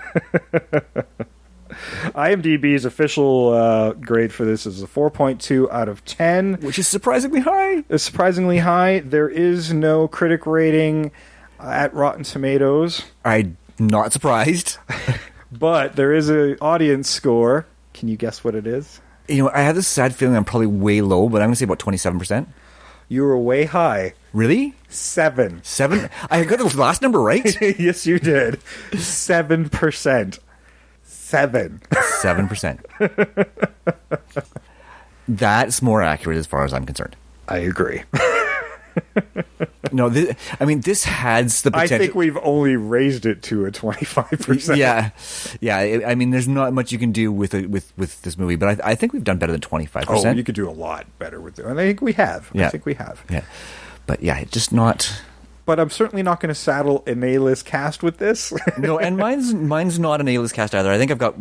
IMDb's official grade for this is a 4.2 out of 10. Which is surprisingly high. It's surprisingly high. There is no critic rating at Rotten Tomatoes. I'm not surprised. But there is an audience score. Can you guess what it is? You know, I have this sad feeling I'm probably way low, but I'm going to say about 27%. You were way high. Really? 7. 7? I got the last number right? Yes, you did. 7%. 7%. That's more accurate as far as I'm concerned. I agree. No, this has the potential. I think we've only raised it to a 25%. Yeah. I mean, there's not much you can do with this movie, but I think we've done better than 25%. Oh, you could do a lot better with it, and I think we have. Yeah. I think we have. Yeah, but yeah, just not. But I'm certainly not going to saddle an A-list cast with this. No, and mine's not an A-list cast either. I think I've got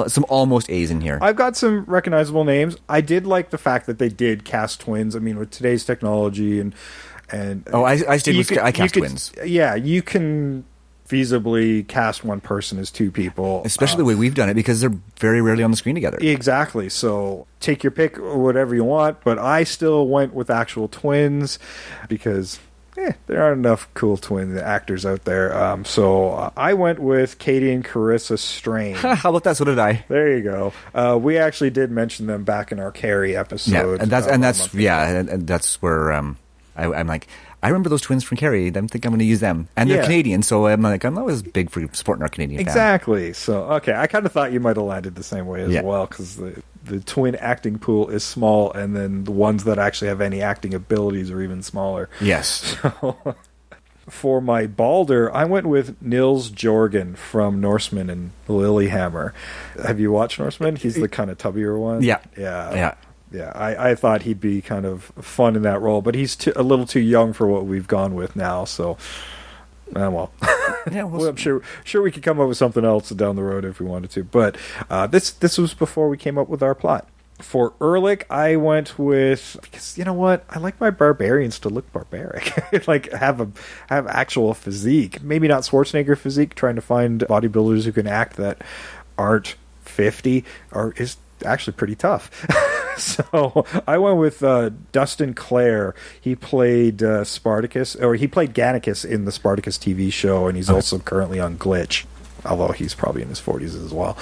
some almost A's in here. I've got some recognizable names. I did like the fact that they did cast twins. I mean, with today's technology and I cast twins. Yeah, you can feasibly cast one person as two people, especially the way we've done it, because they're very rarely on the screen together. Exactly. So take your pick or whatever you want, but I still went with actual twins because there aren't enough cool twin actors out there. So I went with Katie and Carissa Strain. How about that? So did I. There you go. We actually did mention them back in our Carrie episode. Yeah, and that's where I'm like, I remember those twins from Carrie. I think I'm going to use them, and they're Canadian, so I'm like, I'm always big for supporting our Canadian. Exactly. So okay, I kind of thought you might have landed the same way as well, because the twin acting pool is small, and then the ones that actually have any acting abilities are even smaller. Yes. So, for my Balder, I went with Nils Jorgen from Norseman and Lilyhammer. Have you watched Norseman? He's the kind of tubbier one. Yeah. Yeah, I thought he'd be kind of fun in that role, but he's a little too young for what we've gone with now. So, well, I'm sure we could come up with something else down the road if we wanted to. But this was before we came up with our plot. For Ehrlich, I went with, because you know what, I like my barbarians to look barbaric, like have actual physique. Maybe not Schwarzenegger physique. Trying to find bodybuilders who can act that aren't 50 is actually pretty tough. So I went with Dustin Clare. He played Spartacus, or he played Gannicus in the Spartacus TV show, and he's also currently on Glitch. although he's probably in his 40s as well.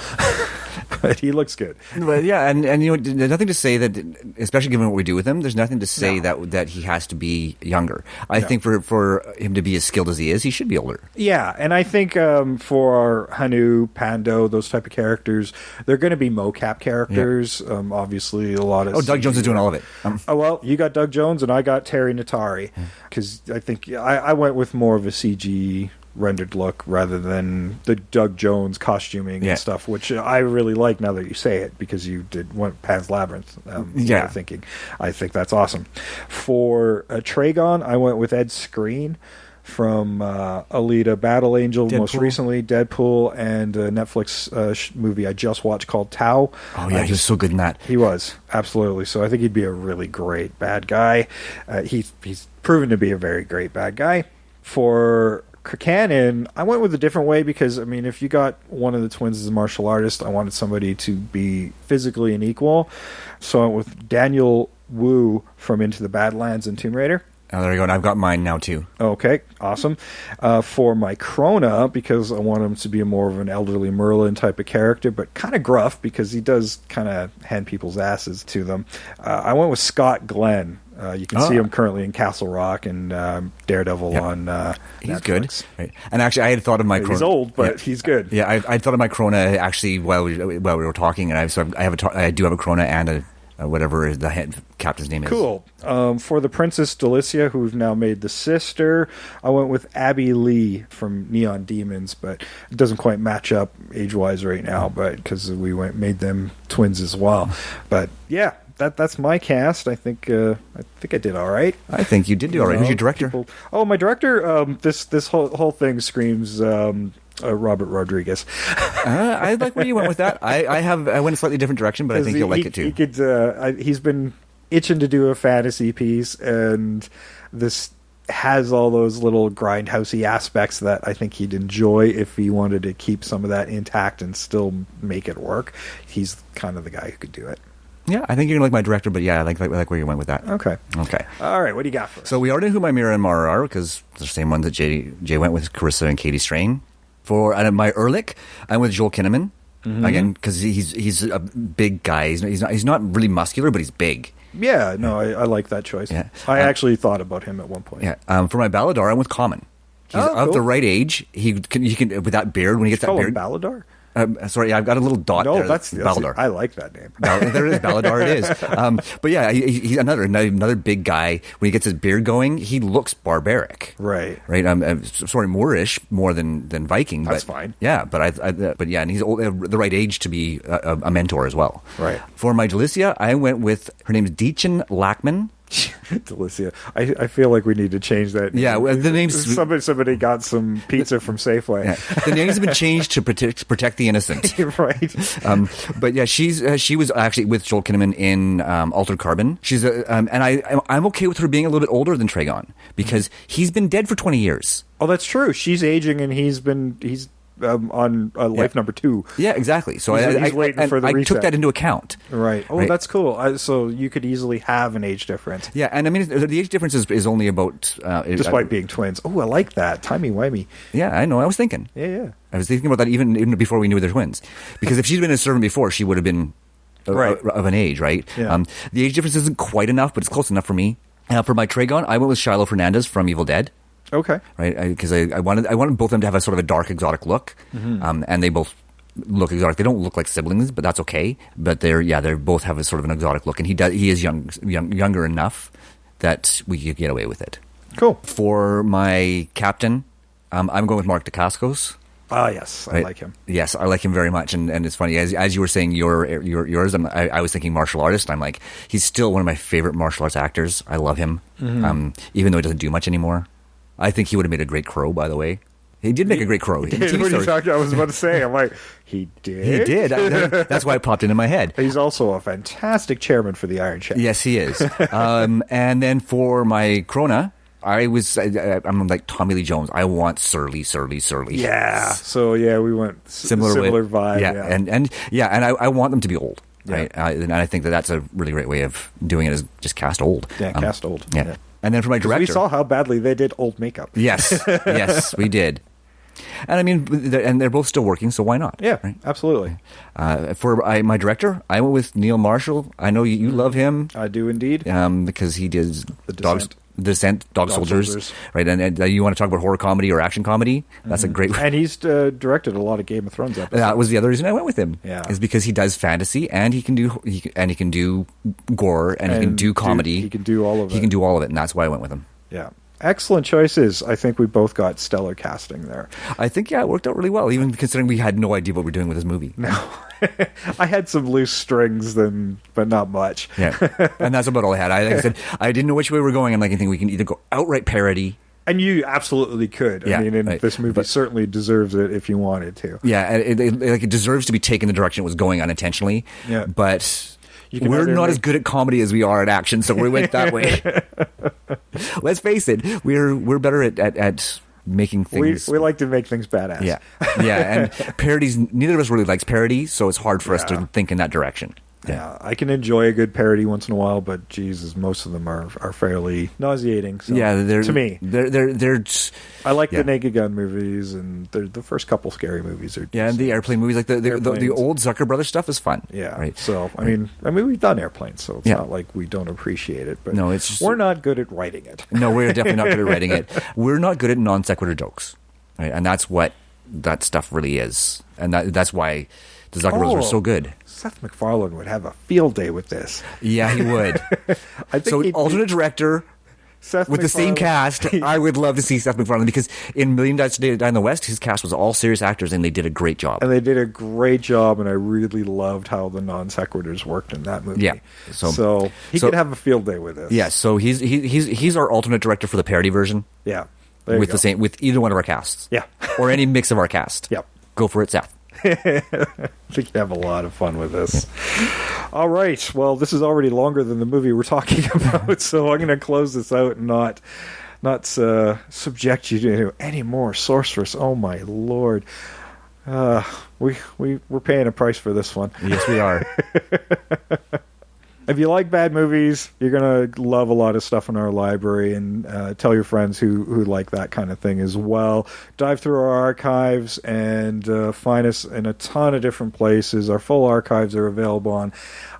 But he looks good. But yeah, and there's nothing to say that, especially given what we do with him, there's nothing to say that he has to be younger. I think for him to be as skilled as he is, he should be older. Yeah, and I think for Hanu, Pando, those type of characters, they're going to be mocap characters. Yeah. Obviously, a lot of... Oh, Doug Jones is doing all of it. Well, you got Doug Jones, and I got Terry Natari, because I think I went with more of a CG rendered look rather than the Doug Jones costuming and stuff, which I really like now that you say it, because you went Pan's Labyrinth. Thinking, I think that's awesome. For Tragon, I went with Ed Skrein from Alita Battle Angel, most recently Deadpool, and a Netflix movie I just watched called Tau. Oh yeah, he was so good in that. He was, absolutely. So I think he'd be a really great bad guy. He's proven to be a very great bad guy. For Canon, I went with a different way because, I mean, if you got one of the twins as a martial artist, I wanted somebody to be physically an equal. So I went with Daniel Wu from Into the Badlands and Tomb Raider. Oh, there you go. And I've got mine now, too. Okay, awesome. For my Krona, because I want him to be more of an elderly Merlin type of character, but kind of gruff because he does kind of hand people's asses to them, I went with Scott Glenn. You can see him currently in Castle Rock and Daredevil on He's Netflix. good. Right. And actually, I had thought of my Krona. He's old, but he's good. Yeah, I thought of my Krona actually while we were talking, and I do have a Krona and whatever the head captain's name is. Cool. For the Princess Delicia, who've now made the sister, I went with Abby Lee from Neon Demons, but it doesn't quite match up age-wise right now, but because we made them twins as well. But yeah, that's my cast. I think I did all right. I think you did do all right. Who's your director? My director. This whole thing screams Robert Rodriguez. I like where you went with that. I went a slightly different direction, but I think you'll like it too. He's been itching to do a fantasy piece, and this has all those little grindhousey aspects that I think he'd enjoy if he wanted to keep some of that intact and still make it work. He's kind of the guy who could do it. Yeah, I think you're going to like my director, but yeah, I like where you went with that. Okay. All right, what do you got for us? So we already know who my Mira and Mara are, because they're the same ones that Jay went with, Carissa and Katie Strain. For my Ehrlich, I'm with Joel Kinnaman, again, because he's a big guy. He's not really muscular, but he's big. Yeah, no, I like that choice. Yeah. I actually thought about him at one point. Yeah. For my Balladar, I'm with Common. He's of the right age. He can with that beard, when he gets that beard. Balladar? Sorry, I've got a little dot there. No, that's Balladar. I like that name. There it is, Balladar it is. But yeah, he's another big guy. When he gets his beard going, he looks barbaric. Right. Sort of Moorish more than Viking. That's fine. Yeah, but yeah, and he's the right age to be a mentor as well. Right. For my Delicia, I went with, her name is Deechin Lackman. Delicia. I feel like we need to change that name. Yeah, the name's... Somebody got some pizza from Safeway. Yeah. The names have been changed to protect the innocent. Right. But yeah, she was actually with Joel Kinnaman in Altered Carbon. She's and I'm okay with her being a little bit older than Tragon, because he's been dead for 20 years. Oh, that's true. She's aging, and he's on life number 2. Yeah, exactly. So he's waiting for the reset. I took that into account. Right. Oh, that's cool. So you could easily have an age difference. Yeah, and I mean, the age difference is only about... despite being twins. Oh, I like that. Timey-wimey. Yeah, I know. I was thinking. Yeah. I was thinking about that even before we knew they're twins. Because if she'd been a servant before, she would have been of an age, right? Yeah. The age difference isn't quite enough, but it's close enough for me. For my Tragon, I went with Shiloh Fernandez from Evil Dead. Okay. Right, because I wanted both of them to have a sort of a dark, exotic look, and they both look exotic. They don't look like siblings, but that's okay. But they both have a sort of an exotic look, and he is younger enough that we could get away with it. Cool. For my captain, I'm going with Mark Dacascos. Ah, yes, I like him. Yes, I like him very much, and it's funny as you were saying yours. I was thinking martial artist. I'm like, he's still one of my favorite martial arts actors. I love him, even though he doesn't do much anymore. I think he would have made a great Crow, by the way. He did make a great Crow. What are you talking? I was about to say, I'm like, he did? He did. That's why it popped into my head. He's also a fantastic chairman for the Iron Chef. Yes, he is. And then for my Krona, I'm like Tommy Lee Jones. I want Surly. Yeah. So, yeah, we went similar vibe. Yeah, and I want them to be old. Right? And I think that's a really great way of doing it, is just cast old. Yeah, cast old. Yeah. And then for my director... We saw how badly they did old makeup. Yes, we did. And I mean, they're both still working, so why not? Yeah, right? Absolutely. For my director, I went with Neil Marshall. I know you love him. I do indeed. Because he did The Descent, Dog Soldiers, right? And you want to talk about horror comedy or action comedy? That's a great. And he's directed a lot of Game of Thrones episodes. That was the other reason I went with him. Yeah, is because he does fantasy and he can do gore and he can do comedy. He can do all of it. He can do all of it, and that's why I went with him. Yeah. Excellent choices. I think we both got stellar casting there. I think, it worked out really well, even considering we had no idea what we were doing with this movie. No. I had some loose strings, but not much. Yeah. And that's about all I had. Like I said, I didn't know which way we were going. I'm like, I think we can either go outright parody. And you absolutely could. Yeah, I mean, this movie certainly deserves it if you wanted to. Yeah, it deserves to be taken the direction it was going unintentionally. Yeah. But we're not as good at comedy as we are at action, so we went that way. Let's face it, we're better at making things. We like to make things badass. Yeah, yeah, and parodies. Neither of us really likes parody, so it's hard for us to think in that direction. Yeah, I can enjoy a good parody once in a while, but Jesus, most of them are fairly nauseating. So, to me, they're. I like the Naked Gun movies, and the first couple scary movies are. Yeah, and the airplane movies, like the old Zucker Brothers stuff, is fun. Yeah, right. So I mean, we've done Airplanes, so it's not like we don't appreciate it. But no, it's just, we're not good at writing it. No, we're definitely not good at writing it. We're not good at non sequitur jokes, right? And that's what that stuff really is, and that's why the Zucker Brothers were so good. Seth MacFarlane would have a field day with this. Yeah, he would. I think so alternate director Seth with the same cast. I would love to see Seth MacFarlane because in Million Days to Die in the West, his cast was all serious actors and they did a great job. And they did a great job, and I really loved how the non sequiturs worked in that movie. Yeah, so he could have a field day with this. Yeah, so he's our alternate director for the parody version. Yeah, with either one of our casts. Yeah, or any mix of our cast. Yep, go for it, Seth. I think you'd have a lot of fun with this. All right. Well, this is already longer than the movie we're talking about, so I'm going to close this out and not subject you to any more Sorceress. Oh my Lord. We're paying a price for this one. Yes, we are. If you like bad movies, you're going to love a lot of stuff in our library, and tell your friends who like that kind of thing as well. Dive through our archives and find us in a ton of different places. Our full archives are available on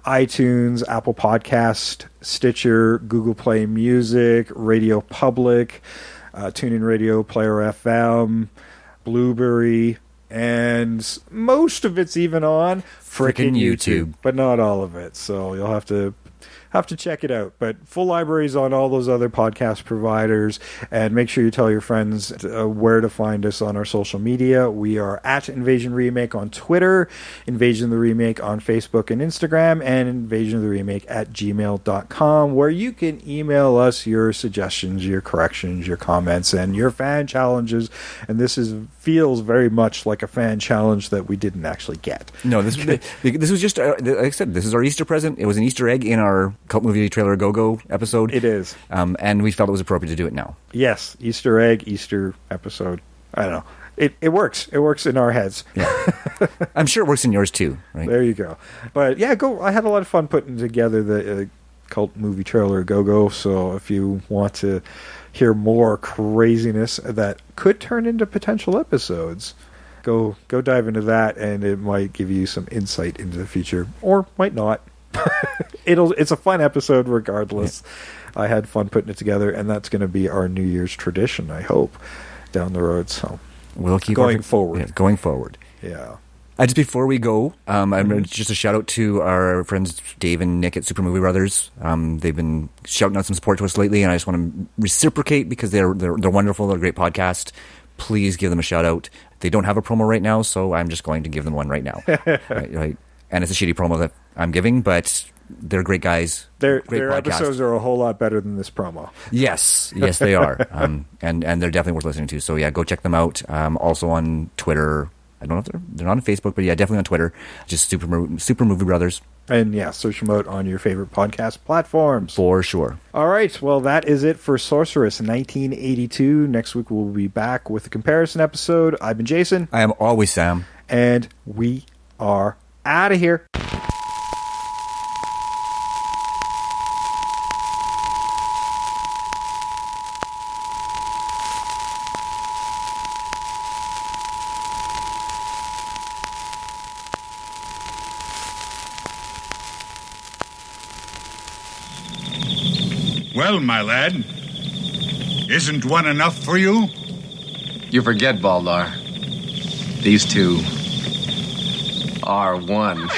iTunes, Apple Podcast, Stitcher, Google Play Music, Radio Public, TuneIn Radio, Player FM, Blueberry, and most of it's even on frickin' YouTube, but not all of it. So you'll have to check it out. But full libraries on all those other podcast providers, and make sure you tell your friends where to find us on our social media. We are at Invasion Remake on Twitter, Invasion the Remake on Facebook and Instagram, and Invasion of the Remake at gmail.com, where you can email us your suggestions, your corrections, your comments, and your fan challenges. And this feels very much like a fan challenge that we didn't actually get. No, this was just, like I said, this is our Easter present. It was an Easter egg in our Cult Movie Trailer Go-Go episode. It is. And we felt it was appropriate to do it now. Yes, Easter egg, Easter episode. I don't know. It works. It works in our heads. Yeah. I'm sure it works in yours too, right? There you go. But yeah, I had a lot of fun putting together the Cult Movie Trailer Go-Go, so if you want to hear more craziness that could turn into potential episodes, go dive into that, and it might give you some insight into the future, or might not. It's a fun episode regardless. Yeah. I had fun putting it together, and that's going to be our New Year's tradition, I hope, down the road. So we'll keep going forward. Yeah, going forward. Yeah. Just before we go, just a shout out to our friends Dave and Nick at Super Movie Brothers. They've been shouting out some support to us lately, and I just want to reciprocate because they're wonderful. They're a great podcast. Please give them a shout out. They don't have a promo right now, so I'm just going to give them one right now. right. And it's a shitty promo that I'm giving, but they're great guys. Their episodes are a whole lot better than this promo. Yes, they are. And they're definitely worth listening to. So yeah, go check them out. Also on Twitter. I don't know if they're not on Facebook, but yeah, definitely on Twitter. Just Super Movie Brothers. And yeah, search them out on your favorite podcast platforms. For sure. All right, well, that is it for Sorceress 1982. Next week we'll be back with a comparison episode. I've been Jason. I am always Sam. And we are out of here. Well, my lad, isn't one enough for you? You forget, Baldar. These two are one.